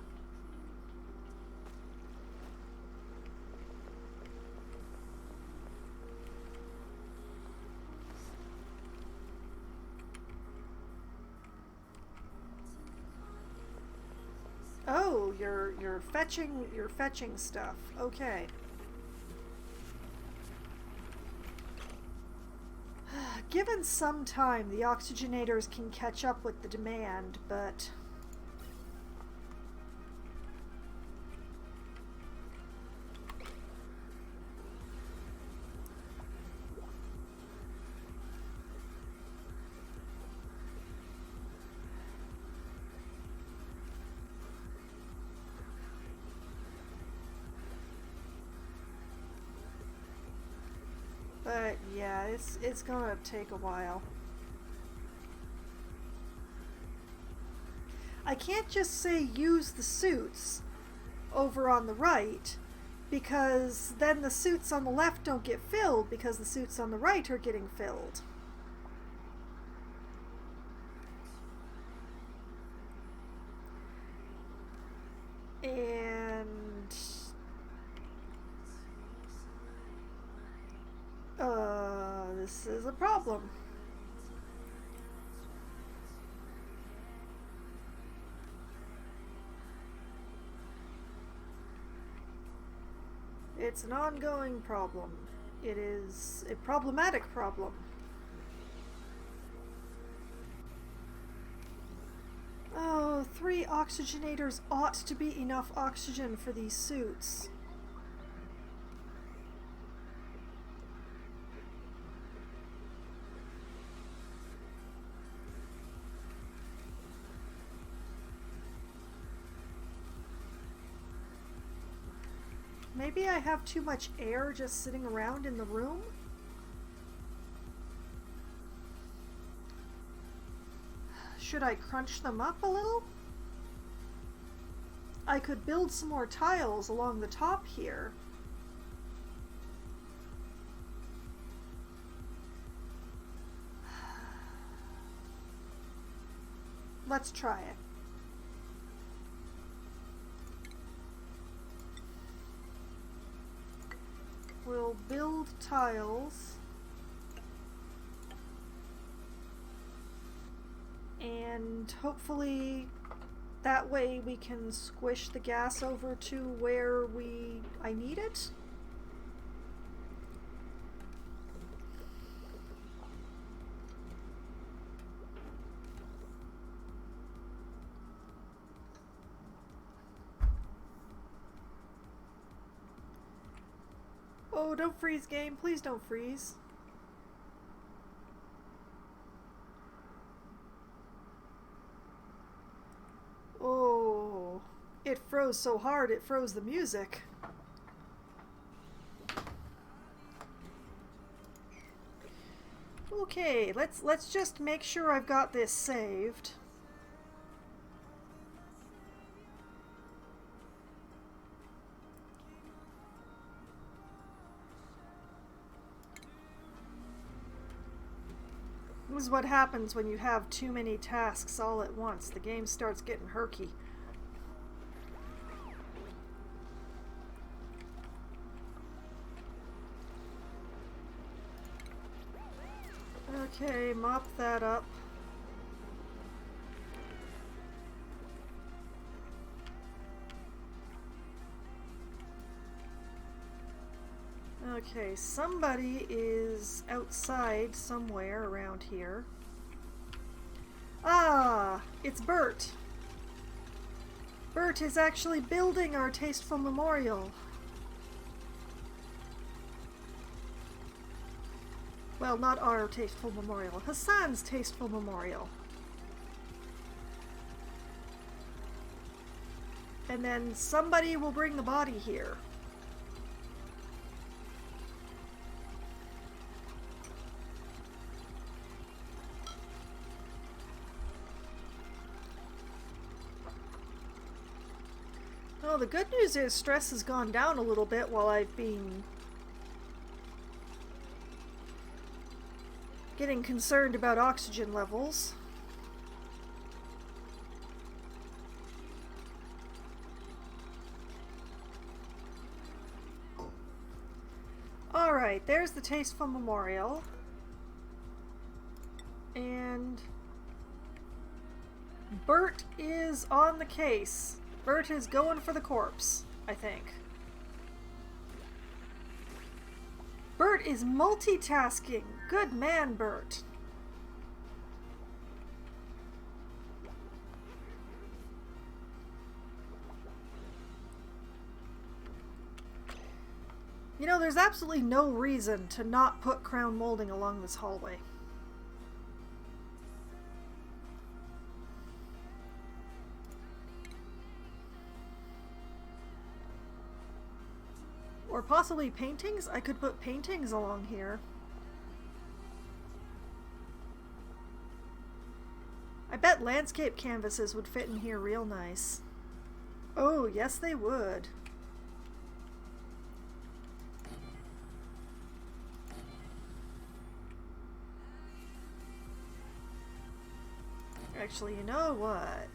Oh, you're fetching stuff. Okay. Given some time, the oxygenators can catch up with the demand, but... But yeah, it's gonna take a while. I can't just say use the suits over on the right, because then the suits on the left don't get filled because the suits on the right are getting filled. And this is a problem. It's an ongoing problem. It is a problematic problem. Oh, 3 oxygenators ought to be enough oxygen for these suits. Maybe I have too much air just sitting around in the room? Should I crunch them up a little? I could build some more tiles along the top here. Let's try it. We'll build tiles, and hopefully that way we can squish the gas over to where we I need it? Oh, don't freeze, game. Please don't freeze. Oh, it froze so hard it froze the music. Okay, let's just make sure I've got this saved. This is what happens when you have too many tasks all at once. The game starts getting herky. Okay, mop that up. Okay, somebody is outside somewhere around here. Ah, it's Bert. Bert is actually building our tasteful memorial. Well, not our tasteful memorial. Hassan's tasteful memorial. And then somebody will bring the body here. Well, the good news is stress has gone down a little bit while I've been getting concerned about oxygen levels. Alright, there's the tasteful memorial. And Bert is on the case. Bert is going for the corpse, I think. Bert is multitasking. Good man, Bert. You know, there's absolutely no reason to not put crown molding along this hallway. Or possibly paintings? I could put paintings along here. I bet landscape canvases would fit in here real nice. Oh, yes they would. Actually, you know what?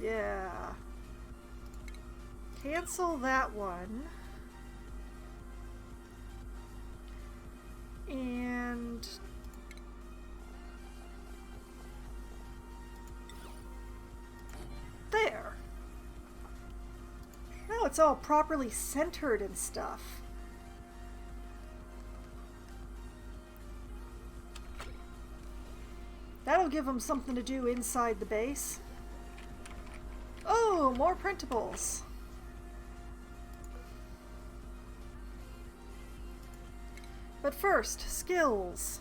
Yeah. Cancel that one. And there. Now it's all properly centered and stuff. That'll give them something to do inside the base. Oh, more printables. But first, skills.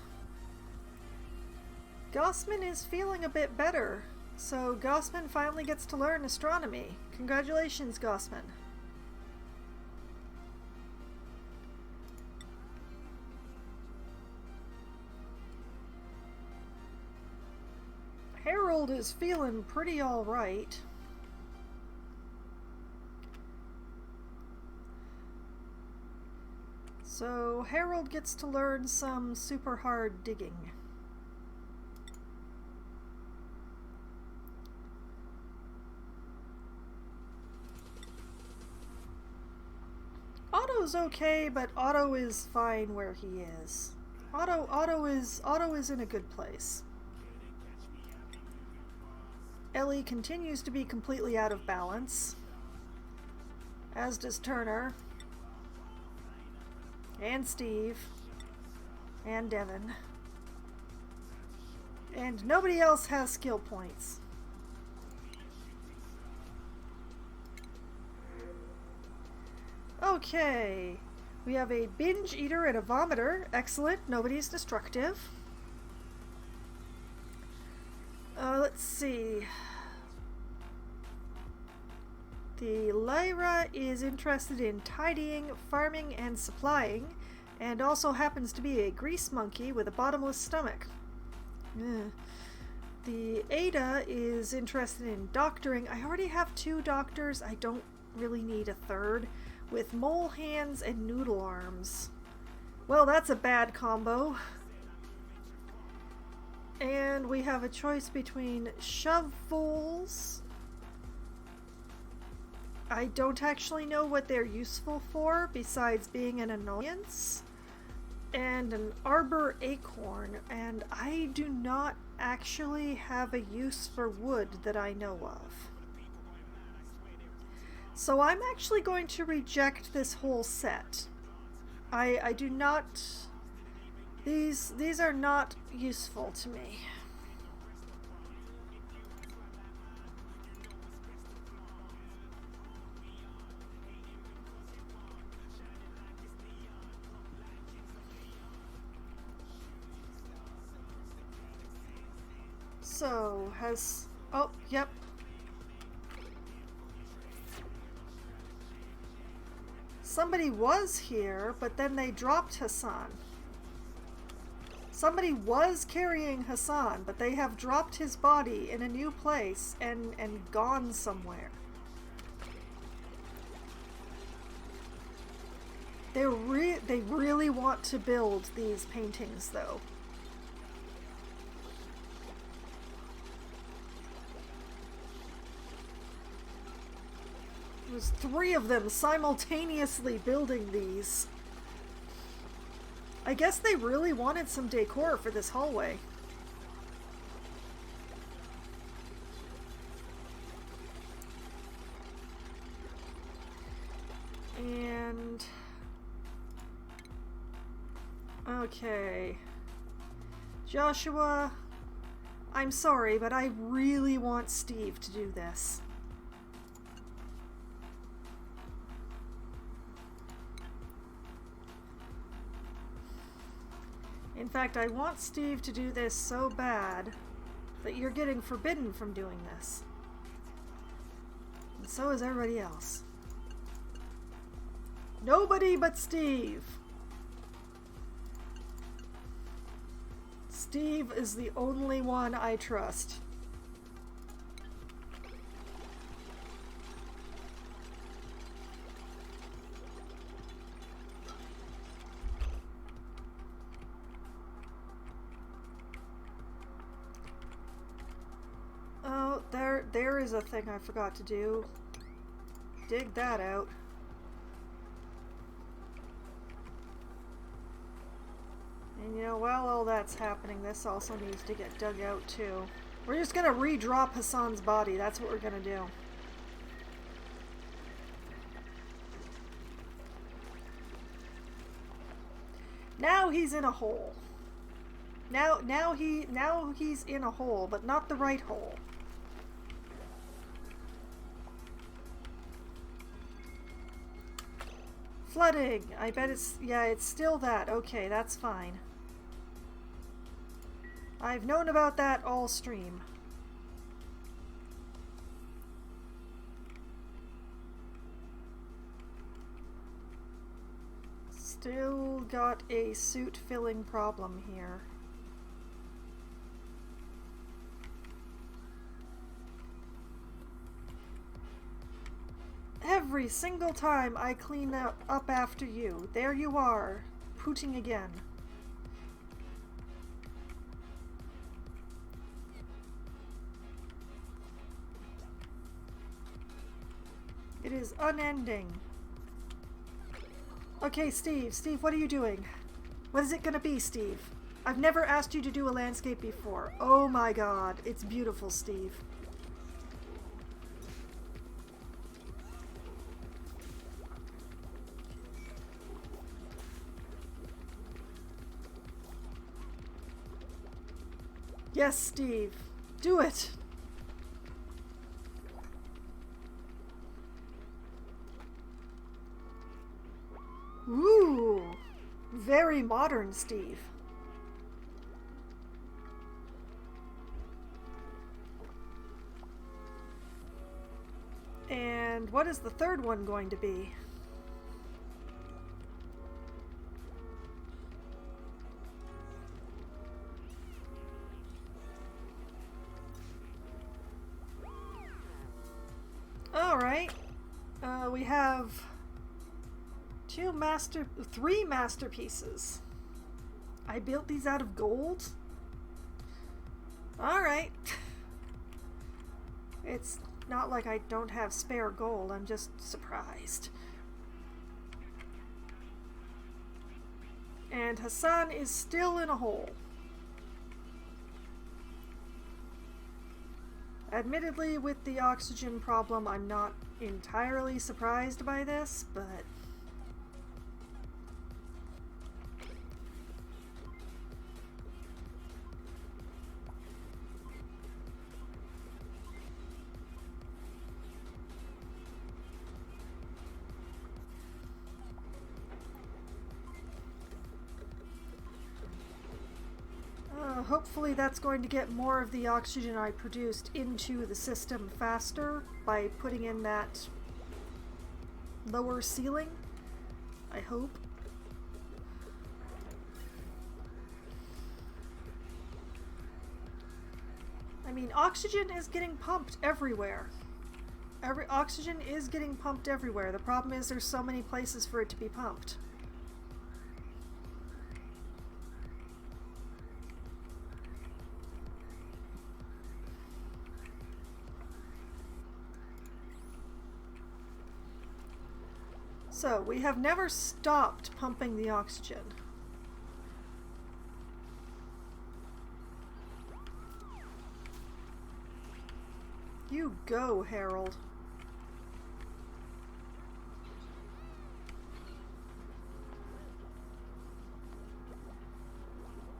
Gossman is feeling a bit better, so Gossman finally gets to learn astronomy. Congratulations, Gossman. Harold is feeling pretty alright. So Harold gets to learn some super hard digging. Otto's okay, but Otto is fine where he is. Otto is in a good place. Ellie continues to be completely out of balance. As does Turner. And Steve. And Devin. And nobody else has skill points. Okay. We have a binge eater and a vomiter. Excellent. Nobody's destructive. Let's see. The Lyra is interested in tidying, farming, and supplying, and also happens to be a grease monkey with a bottomless stomach. The Ada is interested in doctoring. I already have 2 doctors. I don't really need a third. With mole hands and noodle arms. Well, that's a bad combo. And we have a choice between shovels. I don't actually know what they're useful for besides being an annoyance. And an arbor acorn. And I do not actually have a use for wood that I know of. So I'm actually going to reject this whole set. I do not... These are not useful to me. So, has... Oh, yep. Somebody was here, but then they dropped Hassan. Somebody was carrying Hassan, but they have dropped his body in a new place and gone somewhere. They really want to build these paintings, though. There's 3 of them simultaneously building these. I guess they really wanted some decor for this hallway. And... okay. Joshua, I'm sorry, but I really want Steve to do this. In fact, I want Steve to do this so bad that you're getting forbidden from doing this. And so is everybody else. Nobody but Steve! Steve is the only one I trust. Oh, there is a thing I forgot to do. Dig that out. And you know, while all that's happening, this also needs to get dug out too. We're just gonna re-drop Hassan's body. That's what we're gonna do. Now he's in a hole. Now he's in a hole, but not the right hole. Flooding. I bet it's, yeah, it's still that. Okay, that's fine. I've known about that all stream. Still got a suit filling problem here. Every single time I clean up after you, there you are, pooting again. It is unending. Okay, Steve, what are you doing? What is it gonna be, Steve? I've never asked you to do a landscape before. Oh my god, it's beautiful, Steve. Yes, Steve. Do it. Ooh. Very modern, Steve. And what is the third one going to be? Alright. We have three masterpieces. I built these out of gold? Alright. It's not like I don't have spare gold, I'm just surprised. And Hassan is still in a hole. Admittedly, with the oxygen problem, I'm not entirely surprised by this, but... hopefully that's going to get more of the oxygen I produced into the system faster by putting in that lower ceiling. I hope. I mean, oxygen is getting pumped everywhere. Oxygen is getting pumped everywhere. The problem is there's so many places for it to be pumped. So, we have never stopped pumping the oxygen. You go, Harold.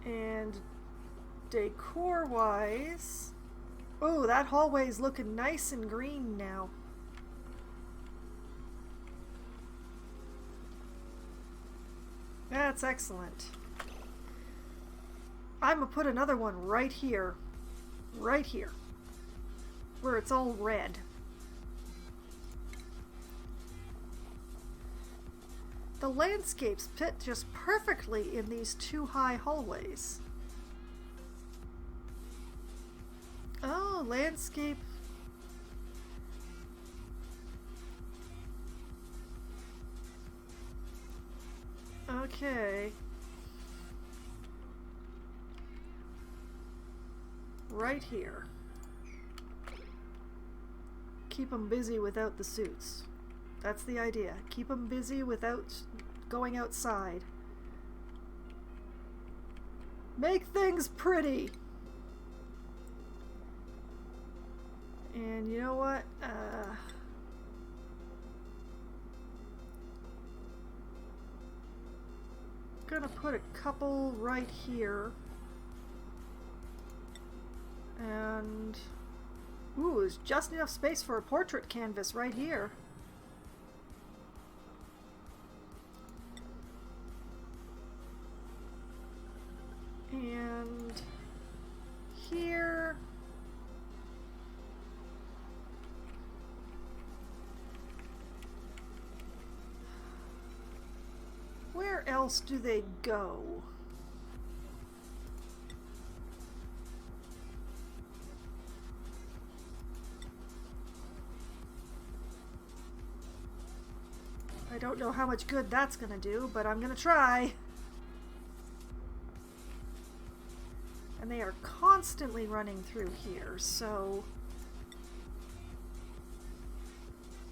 And decor-wise... Oh, that hallway's looking nice and green now. That's excellent. I'm gonna put another one right here. Right here. Where it's all red. The landscapes fit just perfectly in these two high hallways. Oh, landscape. Okay. Right here. Keep them busy without the suits. That's the idea. Keep them busy without going outside. Make things pretty! And you know what? Gonna put a couple right here. And... ooh, there's just enough space for a portrait canvas right here. And... here... where else do they go? I don't know how much good that's gonna do, but I'm gonna try. And they are constantly running through here, so...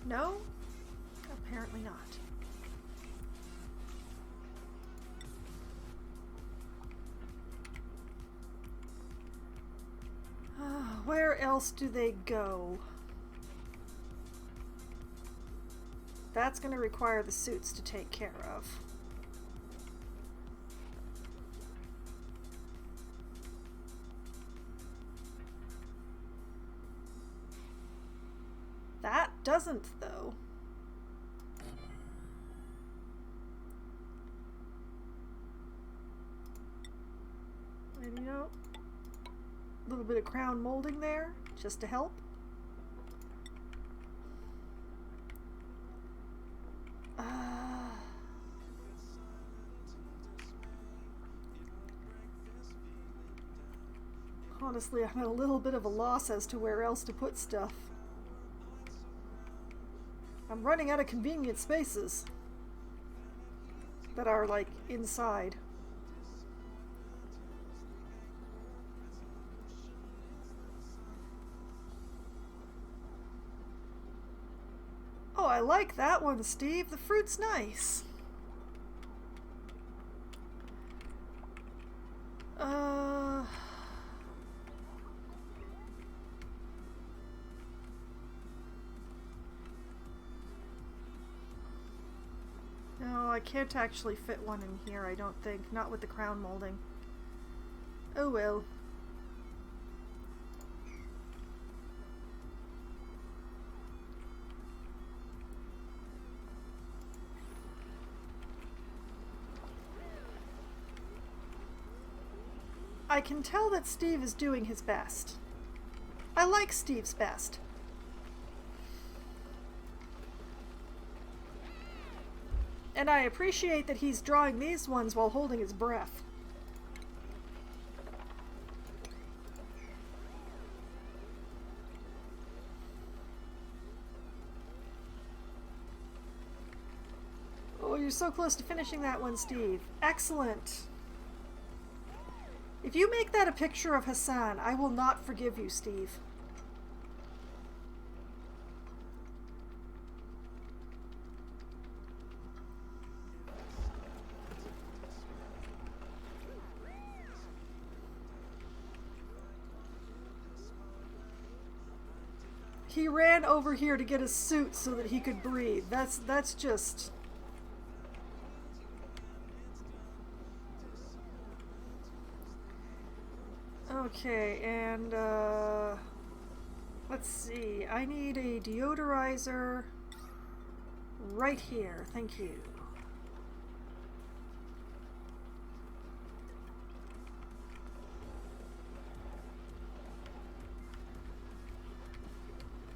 no? Apparently not. Where else do they go? That's going to require the suits to take care of. doesn't, though. And you know, a little bit of crown molding there, just to help. Honestly, I'm at a little bit of a loss as to where else to put stuff. I'm running out of convenient spaces that are, like, inside. Oh, I like that one, Steve. The fruit's nice. No, I can't actually fit one in here, I don't think. Not with the crown molding. Oh well. I can tell that Steve is doing his best. I like Steve's best. And I appreciate that he's drawing these ones while holding his breath. Oh, you're so close to finishing that one, Steve. Excellent. If you make that a picture of Hassan, I will not forgive you, Steve. He ran over here to get a suit so that he could breathe. That's just... Okay, and let's see. I need a deodorizer right here. Thank you.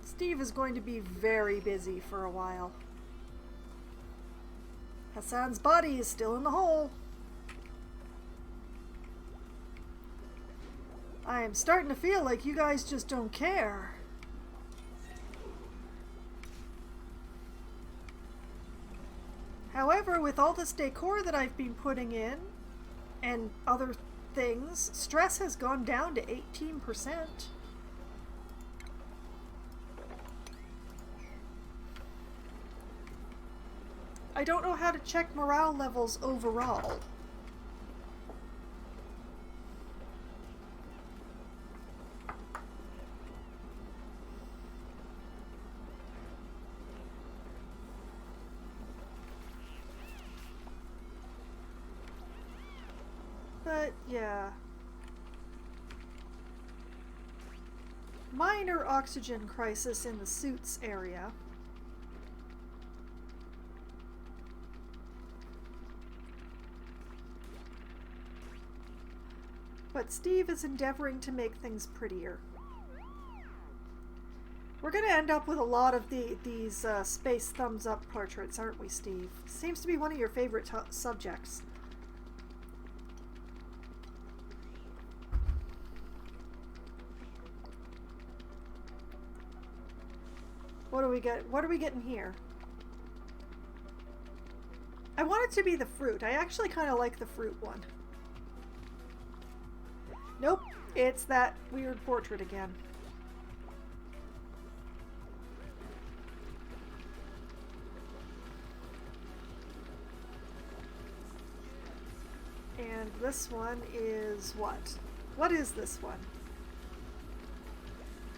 Steve is going to be very busy for a while. Hassan's body is still in the hole. I am starting to feel like you guys just don't care. However, with all this decor that I've been putting in and other things, stress has gone down to 18%. I don't know how to check morale levels overall. But, yeah. Minor oxygen crisis in the suits area. But Steve is endeavoring to make things prettier. We're going to end up with a lot of these space thumbs up portraits, aren't we, Steve? Seems to be one of your favorite subjects. What do we get? What are we getting here? I want it to be the fruit. I actually kind of like the fruit one. Nope, it's that weird portrait again. And this one is what? What is this one?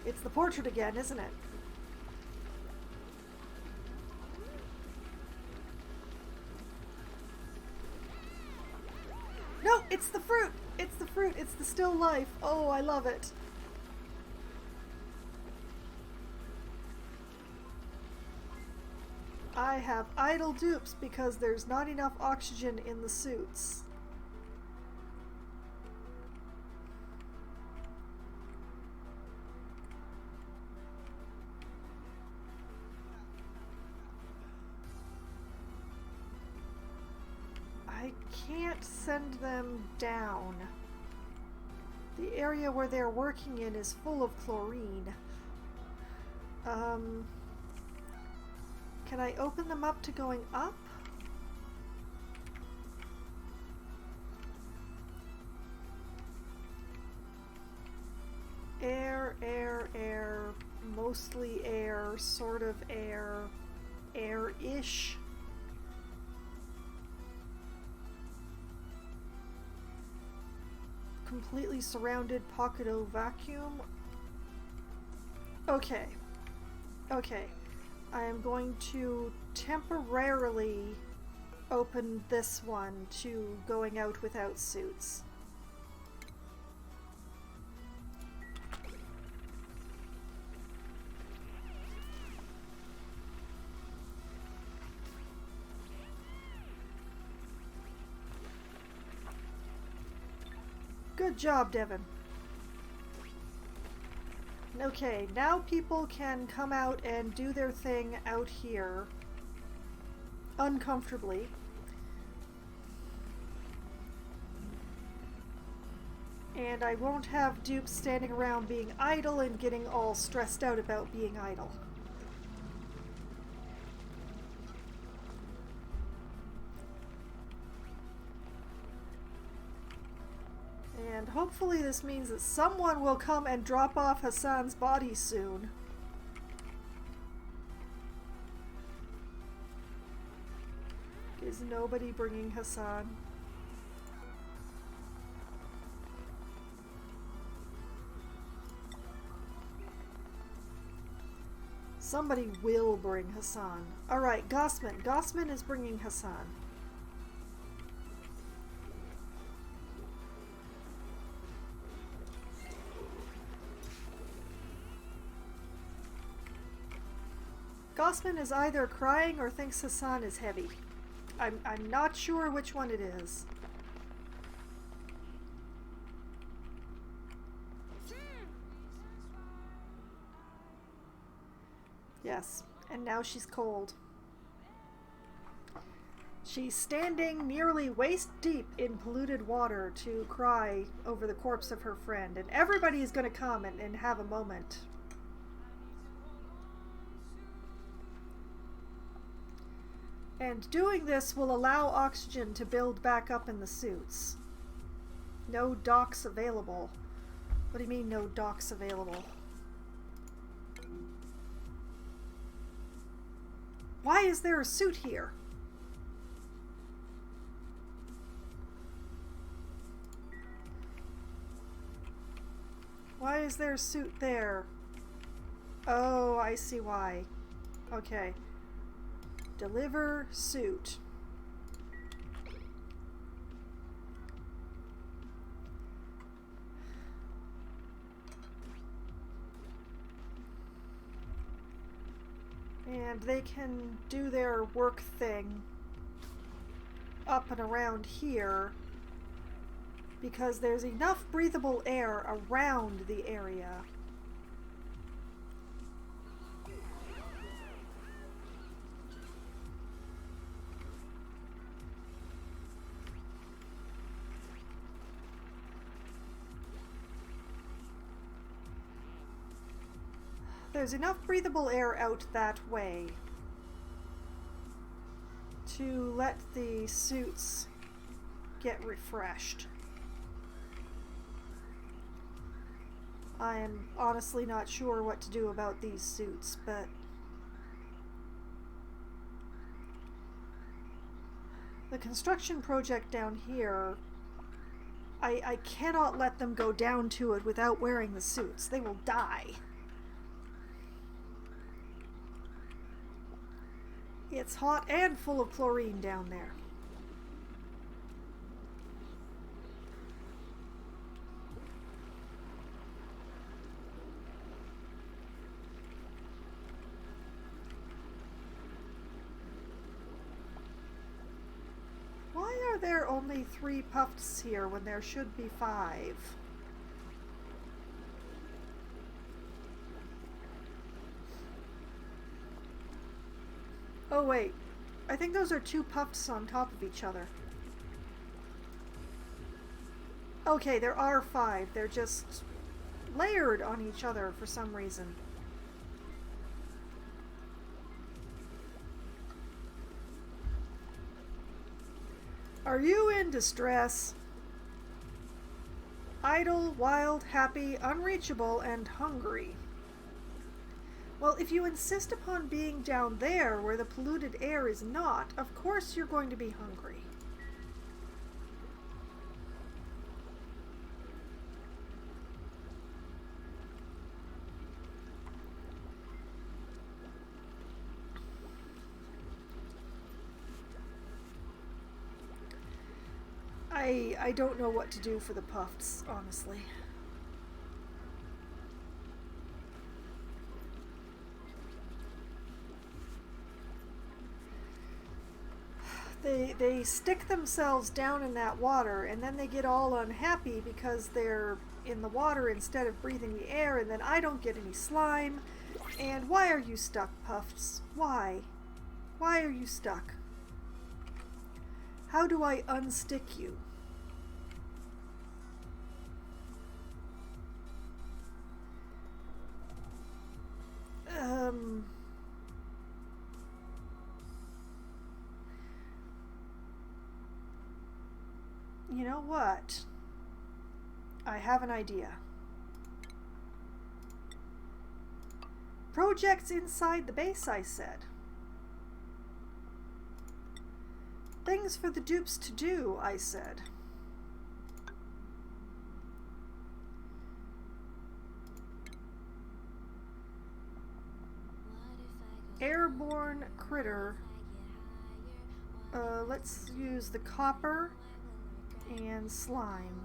It's the portrait again, isn't it? No, it's the fruit! It's the fruit! It's the still life! Oh, I love it! I have idle dupes because there's not enough oxygen in the suits. I can't send them down. The area where they're working in is full of chlorine. Can I open them up to going up? Air, air, air, mostly air, sort of air, air-ish. Completely surrounded pocket of vacuum. Okay. Okay. I am going to temporarily open this one to going out without suits. Good job, Devin. Okay, now people can come out and do their thing out here uncomfortably. And I won't have dupes standing around being idle and getting all stressed out about being idle. And hopefully this means that someone will come and drop off Hassan's body soon. Is nobody bringing Hassan? Somebody will bring Hassan. Alright, Gossman. Gossman is bringing Hassan. Gossman is either crying or thinks Hassan is heavy. I'm not sure which one it is. Yes, and now she's cold. She's standing nearly waist deep in polluted water to cry over the corpse of her friend, and everybody is going to come and have a moment. And doing this will allow oxygen to build back up in the suits. No docks available. What do you mean, no docks available? Why is there a suit here? Why is there a suit there? Oh, I see why. Okay. Deliver suit. And they can do their work thing up and around here because there's enough breathable air around the area. There's enough breathable air out that way to let the suits get refreshed. I am honestly not sure what to do about these suits, but the construction project down here, I cannot let them go down to it without wearing the suits. They will die. It's hot and full of chlorine down there. there are only 3 puffs here when there should be 5? Oh wait, I think those are 2 puffs on top of each other. Okay, there are 5. They're just layered on each other for some reason. Are you in distress? Idle, wild, happy, unreachable, and hungry. Well, if you insist upon being down there where the polluted air is not, of course you're going to be hungry. I don't know what to do for the puffs, honestly. They stick themselves down in that water, and then they get all unhappy because they're in the water instead of breathing the air, and then I don't get any slime. And why are you stuck, Puffs? Why? Why are you stuck? How do I unstick you? You know what? I have an idea. Projects inside the base, I said. Things for the dupes to do, I said. Airborne critter. Let's use the copper and slime.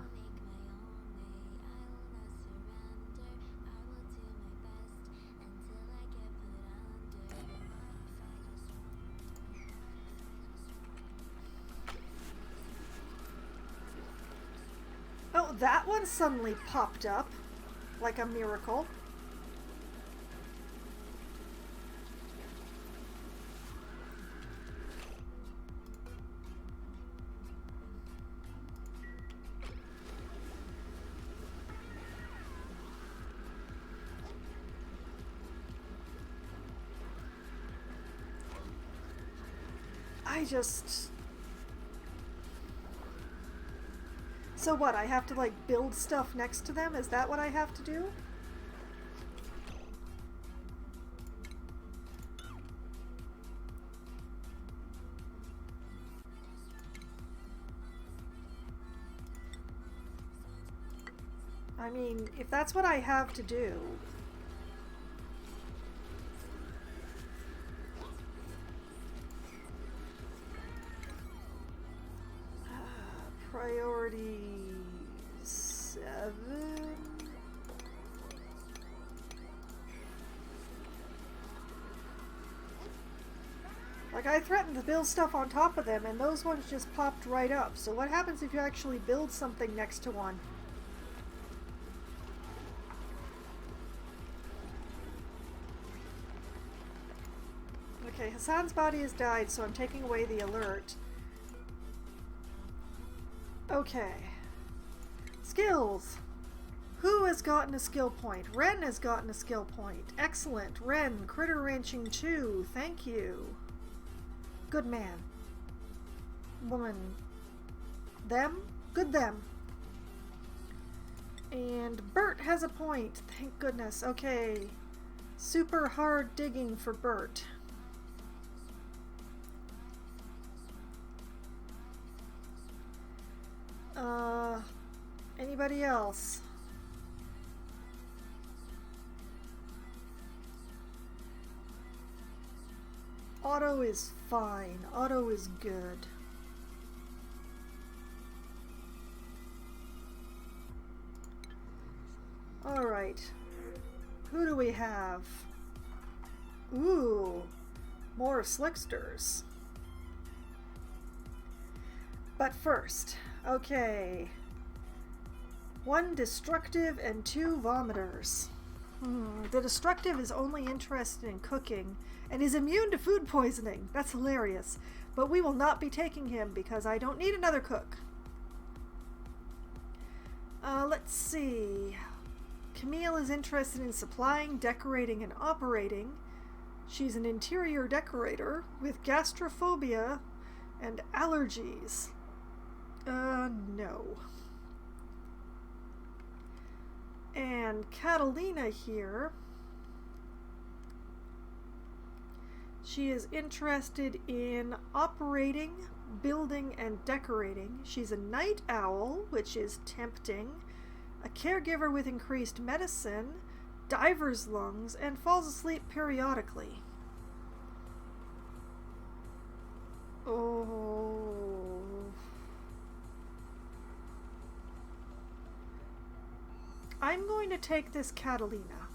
Oh, that one suddenly popped up like a miracle. So what, I have to like build stuff next to them? Is that what I have to do? I mean, if that's what I have to do... Priority 7. Like, I threatened to build stuff on top of them and those ones just popped right up. So what happens if you actually build something next to one? Okay, Hassan's body has died, so I'm taking away the alert. Okay. Skills. Who has gotten a skill point? Ren has gotten a skill point. Excellent. Ren, critter ranching 2. Thank you. Good man. Woman. Them? Good them. And Bert has a point. Thank goodness. Okay. Super hard digging for Bert. Anybody else? Otto is fine. Otto is good. Alright. Who do we have? Ooh. More slicksters. But first, okay. 1 destructive and 2 vomiters. The destructive is only interested in cooking and is immune to food poisoning. That's hilarious. But we will not be taking him because I don't need another cook. Let's see. Camille is interested in supplying, decorating, and operating. She's an interior decorator with gastrophobia and allergies. No. And Catalina here, she is interested in operating, building, and decorating. She's a night owl, which is tempting, a caregiver with increased medicine, diver's lungs, and falls asleep periodically. Oh. I'm going to take this Catalina.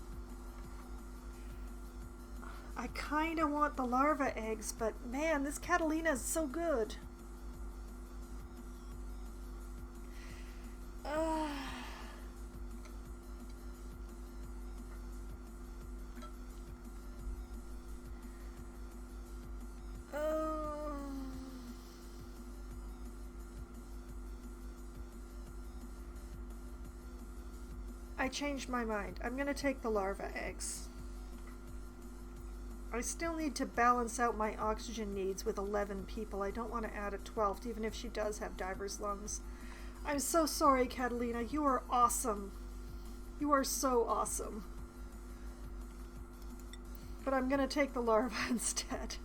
I kind of want the larva eggs, but man, this Catalina is so good. I changed my mind. I'm going to take the larva eggs. I still need to balance out my oxygen needs with 11 people. I don't want to add a 12th, even if she does have diver's lungs. I'm so sorry, Catalina. You are awesome. You are so awesome. But I'm going to take the larva instead.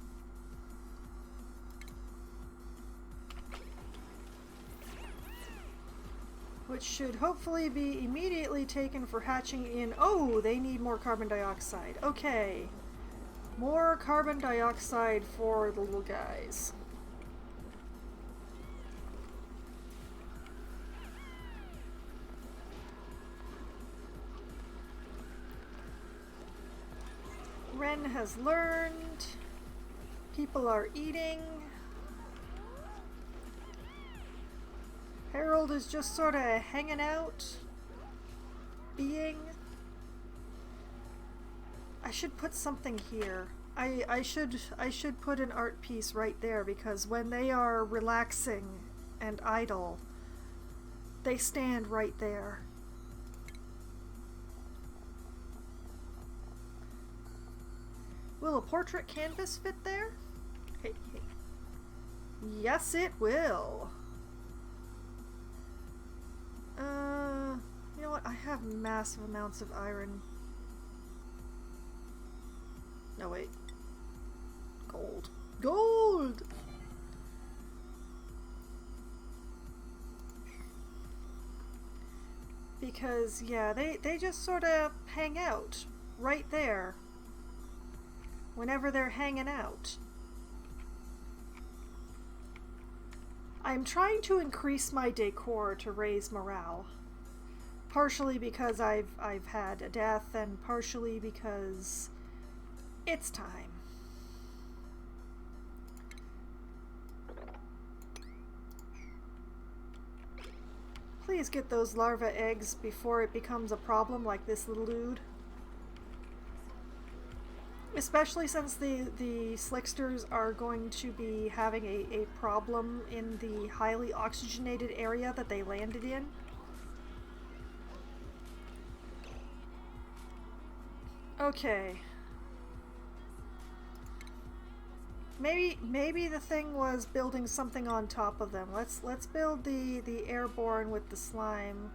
Which should hopefully be immediately taken for hatching in... Oh, they need more carbon dioxide. Okay. More carbon dioxide for the little guys. Ren has learned. People are eating. Harold is just sort of hanging out, being. I should put something here. I should put an art piece right there, because when they are relaxing and idle, they stand right there. Will a portrait canvas fit there? Hey, hey. Yes, it will. You know what? I have massive amounts of iron. No, wait. Gold. Gold! Because, yeah, they just sort of hang out right there whenever they're hanging out. I'm trying to increase my decor to raise morale. Partially because I've had a death, and partially because it's time. Please get those larva eggs before it becomes a problem like this little dude. Especially since the slicksters are going to be having a problem in the highly oxygenated area that they landed in. Okay. Maybe the thing was building something on top of them. Let's build the airborne with the slime.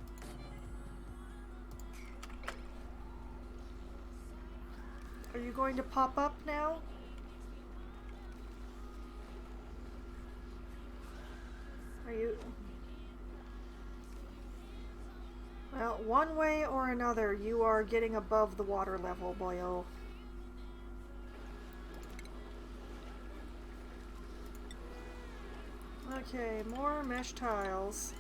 Are you going to pop up now? Are you... Well, one way or another, you are getting above the water level, boyo. Okay, more mesh tiles.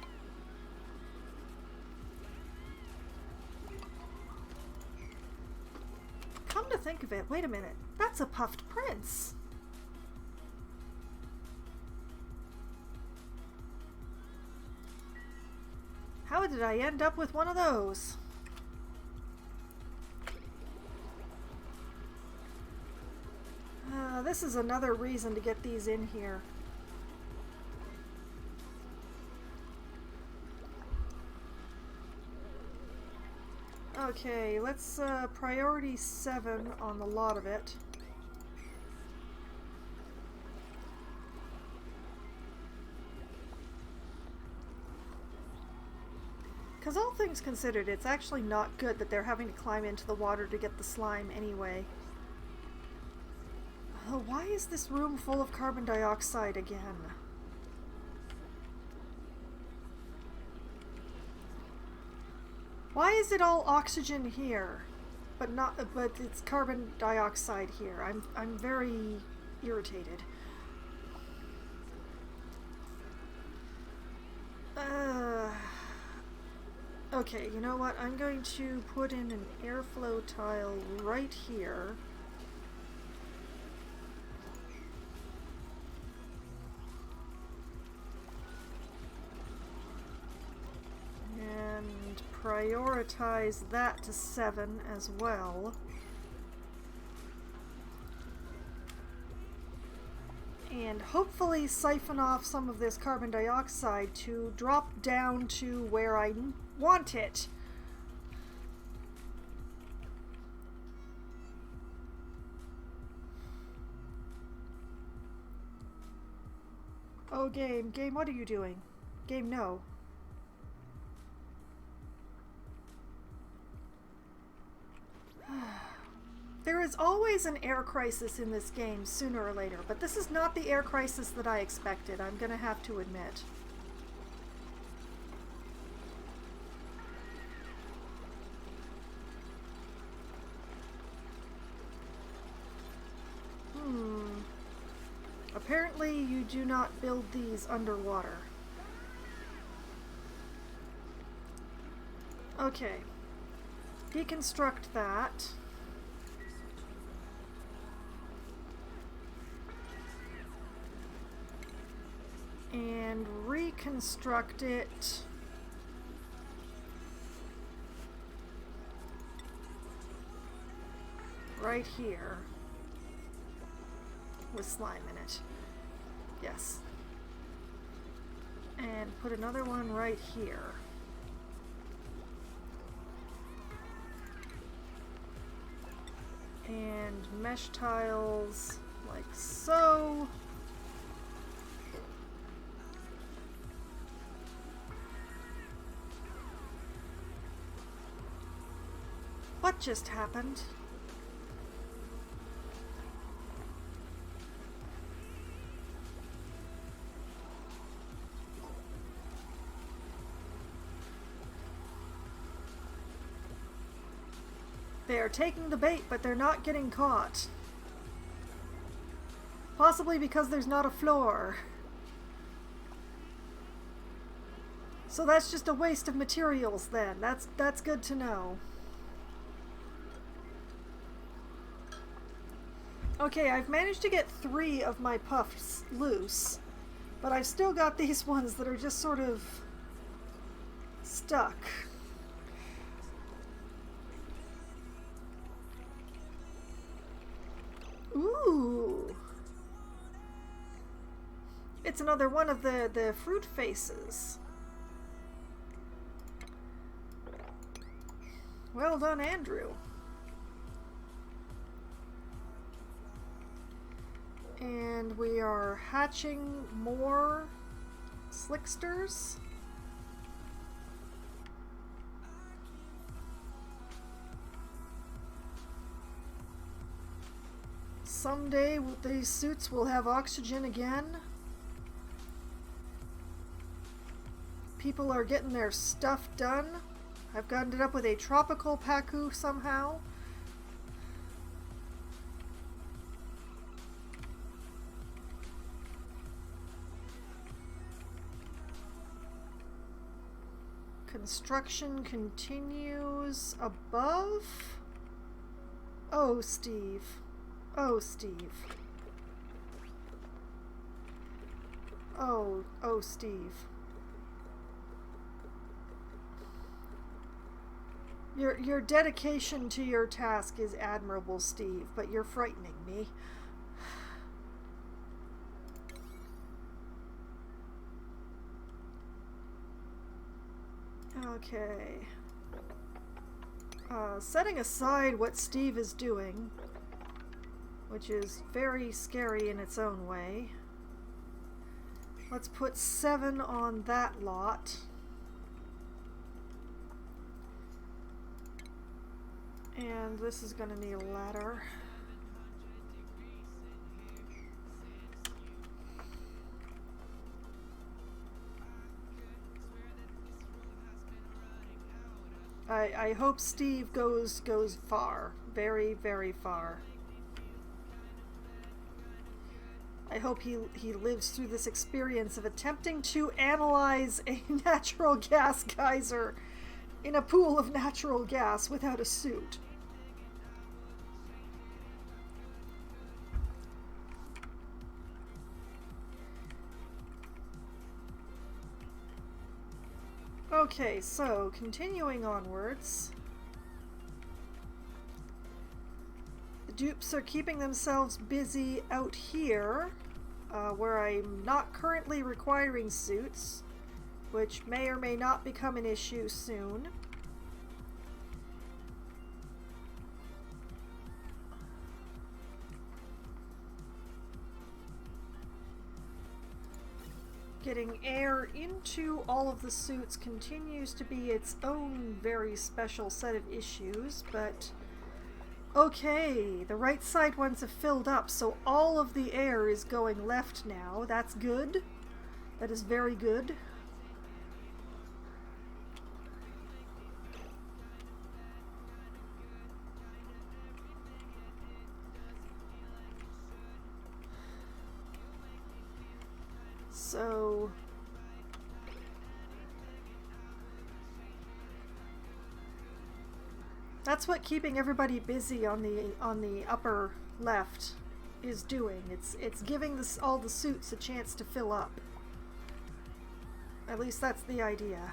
Come to think of it, wait a minute. That's a puffed prince. How did I end up with one of those? This is another reason to get these in here. Okay, let's priority 7 on the lot of it. Because all things considered, it's actually not good that they're having to climb into the water to get the slime anyway. Oh, why is this room full of carbon dioxide again? Why is it all oxygen here, but it's carbon dioxide here? I'm very irritated. Okay, you know what? I'm going to put in an airflow tile right here. And prioritize that to 7 as well. And hopefully siphon off some of this carbon dioxide to drop down to where I want it. Oh, game, what are you doing? Game, no. There is always an air crisis in this game, sooner or later, but this is not the air crisis that I expected, I'm gonna have to admit. Apparently you do not build these underwater. Okay. Deconstruct that. And reconstruct it right here with slime in it. Yes. And put another one right here. And mesh tiles like so. What just happened? They are taking the bait, but they're not getting caught. Possibly because there's not a floor. So that's just a waste of materials then. That's good to know. Okay, I've managed to get 3 of my puffs loose, but I've still got these ones that are just sort of stuck. Ooh! It's another one of the fruit faces. Well done, Andrew. And we are hatching more slicksters. Someday these suits will have oxygen again. People are getting their stuff done. I've gotten it up with a tropical pacu somehow. Construction continues above. Oh, Steve. Oh, Steve. Oh, Steve. Your dedication to your task is admirable, Steve, but you're frightening me. Okay. Setting aside what Steve is doing, which is very scary in its own way, let's put 7 on that lot. And this is going to need a ladder. I hope Steve goes far. Very, very far. I hope he lives through this experience of attempting to analyze a natural gas geyser in a pool of natural gas without a suit. Okay, so continuing onwards. The dupes are keeping themselves busy out here, where I'm not currently requiring suits, which may or may not become an issue soon. Getting air into all of the suits continues to be its own very special set of issues, but okay, the right side ones have filled up, so all of the air is going left now. That's good. That is very good. So that's what keeping everybody busy on the upper left is doing. It's giving all the suits a chance to fill up. At least that's the idea.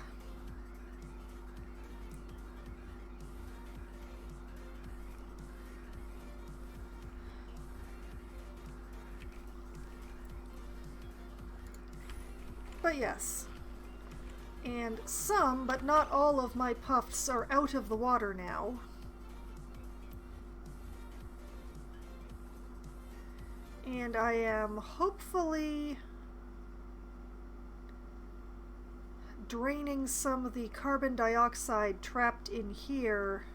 But yes. And some, but not all of my puffs are out of the water now. And I am hopefully draining some of the carbon dioxide trapped in here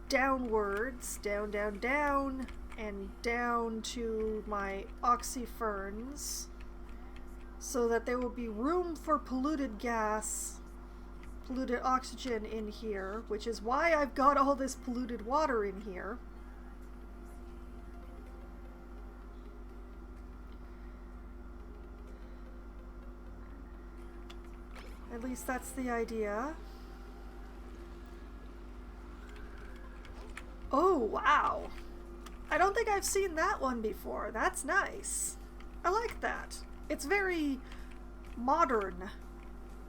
downwards, down, down, down, and down to my oxyferns, so that there will be room for polluted gas, polluted oxygen in here, which is why I've got all this polluted water in here. At least that's the idea. Oh, wow. I don't think I've seen that one before. That's nice. I like that. It's very modern,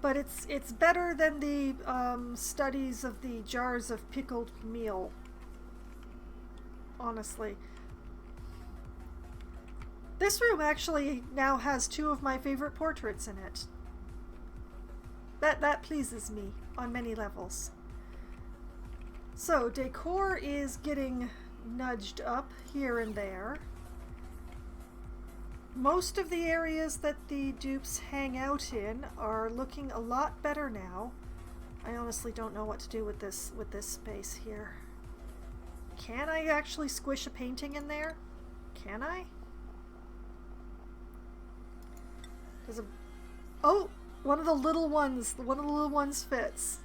but it's better than the studies of the jars of pickled meal. Honestly. This room actually now has 2 of my favorite portraits in it. That pleases me on many levels. So, decor is getting nudged up here and there. Most of the areas that the dupes hang out in are looking a lot better now. I honestly don't know what to do with this space here. Can I actually squish a painting in there? Can I? Does a... Oh! One of the little ones fits.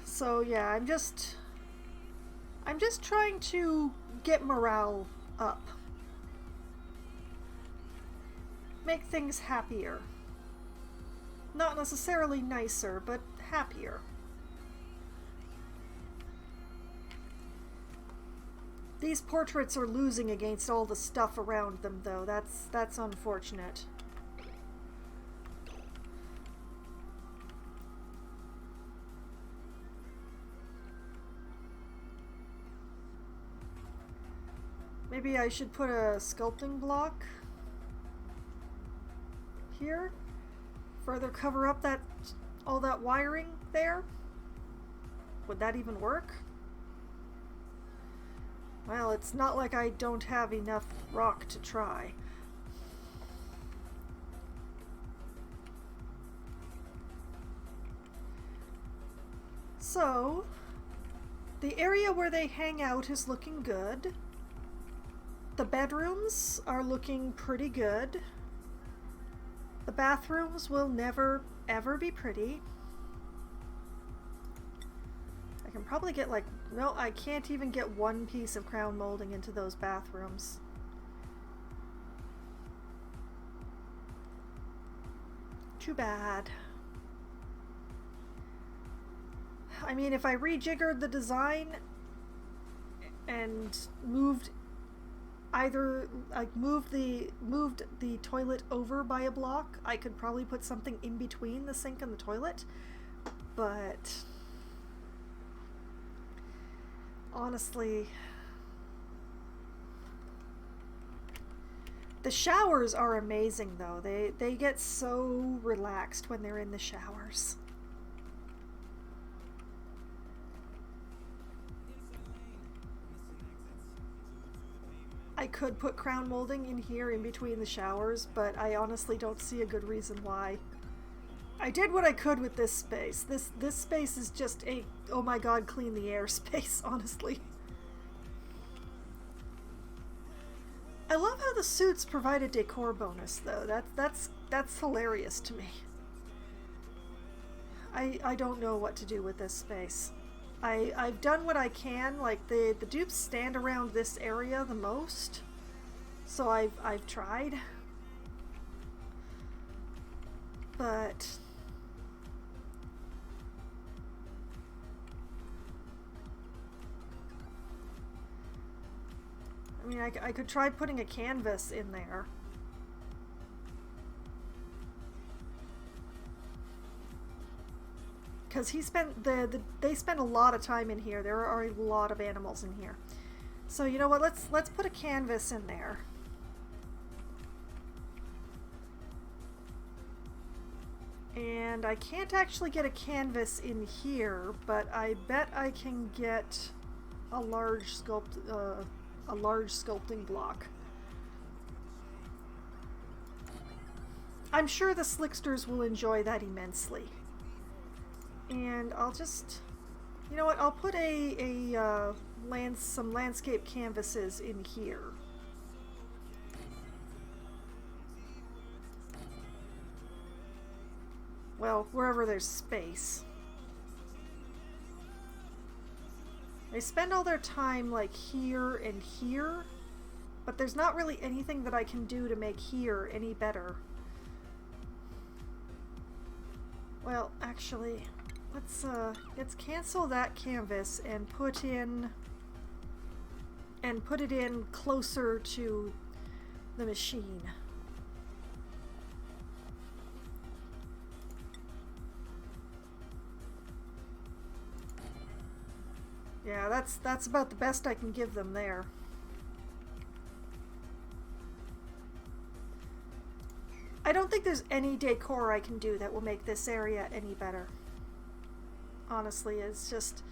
So yeah, I'm just trying to get morale up. Make things happier. Not necessarily nicer, but happier. These portraits are losing against all the stuff around them, though. That's unfortunate. Maybe I should put a sculpting block here. Further cover up that all that wiring there. Would that even work? Well, it's not like I don't have enough rock to try. So, the area where they hang out is looking good. The bedrooms are looking pretty good. The bathrooms will never, ever be pretty. I can probably get like, no, I can't even get one piece of crown molding into those bathrooms. Too bad. I mean, if I rejiggered the design and moved either, like, moved the toilet over by a block, I could probably put something in between the sink and the toilet. But honestly, the showers are amazing though. They get so relaxed when they're in the showers. I could put crown molding in here in between the showers, but I honestly don't see a good reason why. I did what I could with this space. This space is just a, oh my god, clean the air space, honestly. I love how the suits provide a decor bonus though. That's hilarious to me. I don't know what to do with this space. I've done what I can. Like the dupes stand around this area the most, so I've tried, but I mean I could try putting a canvas in there. Because he spent they spent a lot of time in here. There are a lot of animals in here. So you know what? Let's put a canvas in there. And I can't actually get a canvas in here, but I bet I can get a large sculpting block. I'm sure the slicksters will enjoy that immensely. And I'll just, you know what, I'll put some landscape canvases in here. Well, wherever there's space. They spend all their time like here and here, but there's not really anything that I can do to make here any better. Well, actually, let's cancel that canvas and put it in closer to the machine. Yeah, that's about the best I can give them there. I don't think there's any decor I can do that will make this area any better. Honestly, it's just,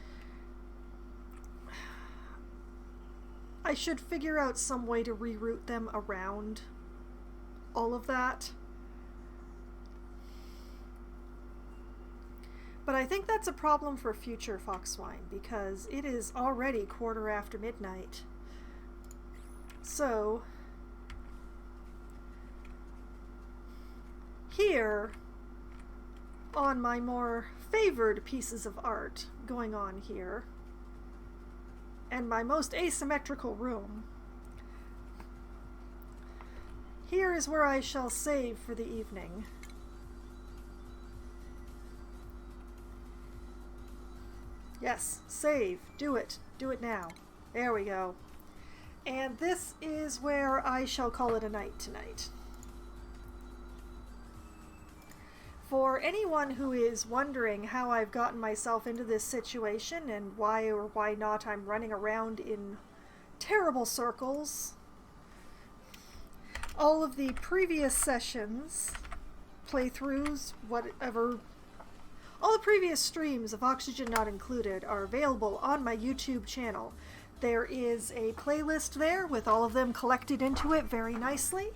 I should figure out some way to reroute them around all of that. But I think that's a problem for future Foxwine, because it is already 1:15 midnight. So here, on my more favored pieces of art going on here, and my most asymmetrical room, here is where I shall save for the evening. Yes, save. Do it. Do it now. There we go. And this is where I shall call it a night tonight. For anyone who is wondering how I've gotten myself into this situation and why or why not I'm running around in terrible circles. All of the previous sessions, playthroughs, whatever, all the previous streams of Oxygen Not Included are available on my YouTube channel. There is a playlist there with all of them collected into it very nicely,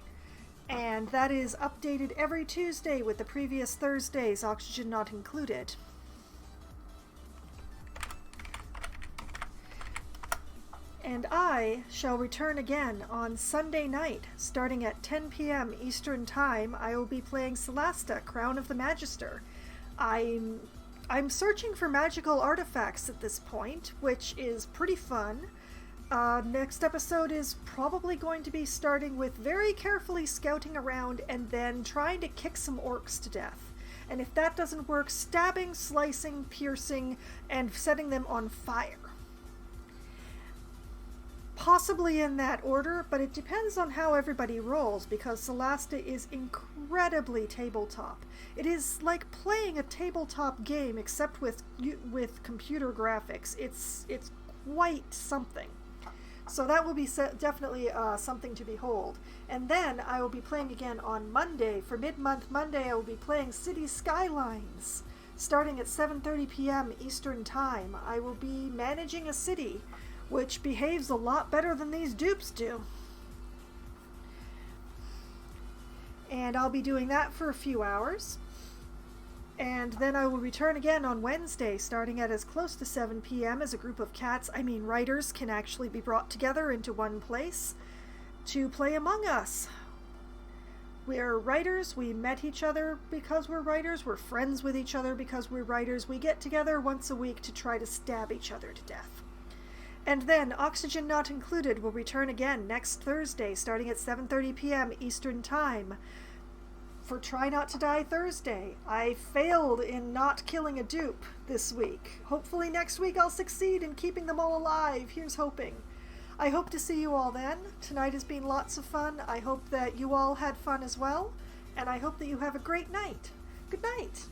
and that is updated every Tuesday with the previous Thursday's Oxygen Not Included. And I shall return again on Sunday night, starting at 10 p.m. Eastern Time. I will be playing Celasta, Crown of the Magister. I'm searching for magical artifacts at this point, which is pretty fun. Next episode is probably going to be starting with very carefully scouting around and then trying to kick some orcs to death. And if that doesn't work, stabbing, slicing, piercing, and setting them on fire. Possibly in that order, but it depends on how everybody rolls, because Celasta is incredibly tabletop. It is like playing a tabletop game, except with computer graphics. It's quite something. So that will be definitely something to behold. And then I will be playing again on Monday. For mid-month Monday, I will be playing City Skylines, starting at 7:30 p.m. Eastern Time. I will be managing a city which behaves a lot better than these dupes do. And I'll be doing that for a few hours. And then I will return again on Wednesday, starting at as close to 7 p.m. as a group of writers can actually be brought together into one place to play Among Us. We're writers, we met each other because we're writers, we're friends with each other because we're writers. We get together once a week to try to stab each other to death. And then Oxygen Not Included will return again next Thursday, starting at 7:30 p.m. Eastern Time, for Try Not to Die Thursday. I failed in not killing a dupe this week. Hopefully next week I'll succeed in keeping them all alive. Here's hoping. I hope to see you all then. Tonight has been lots of fun. I hope that you all had fun as well, and I hope that you have a great night. Good night.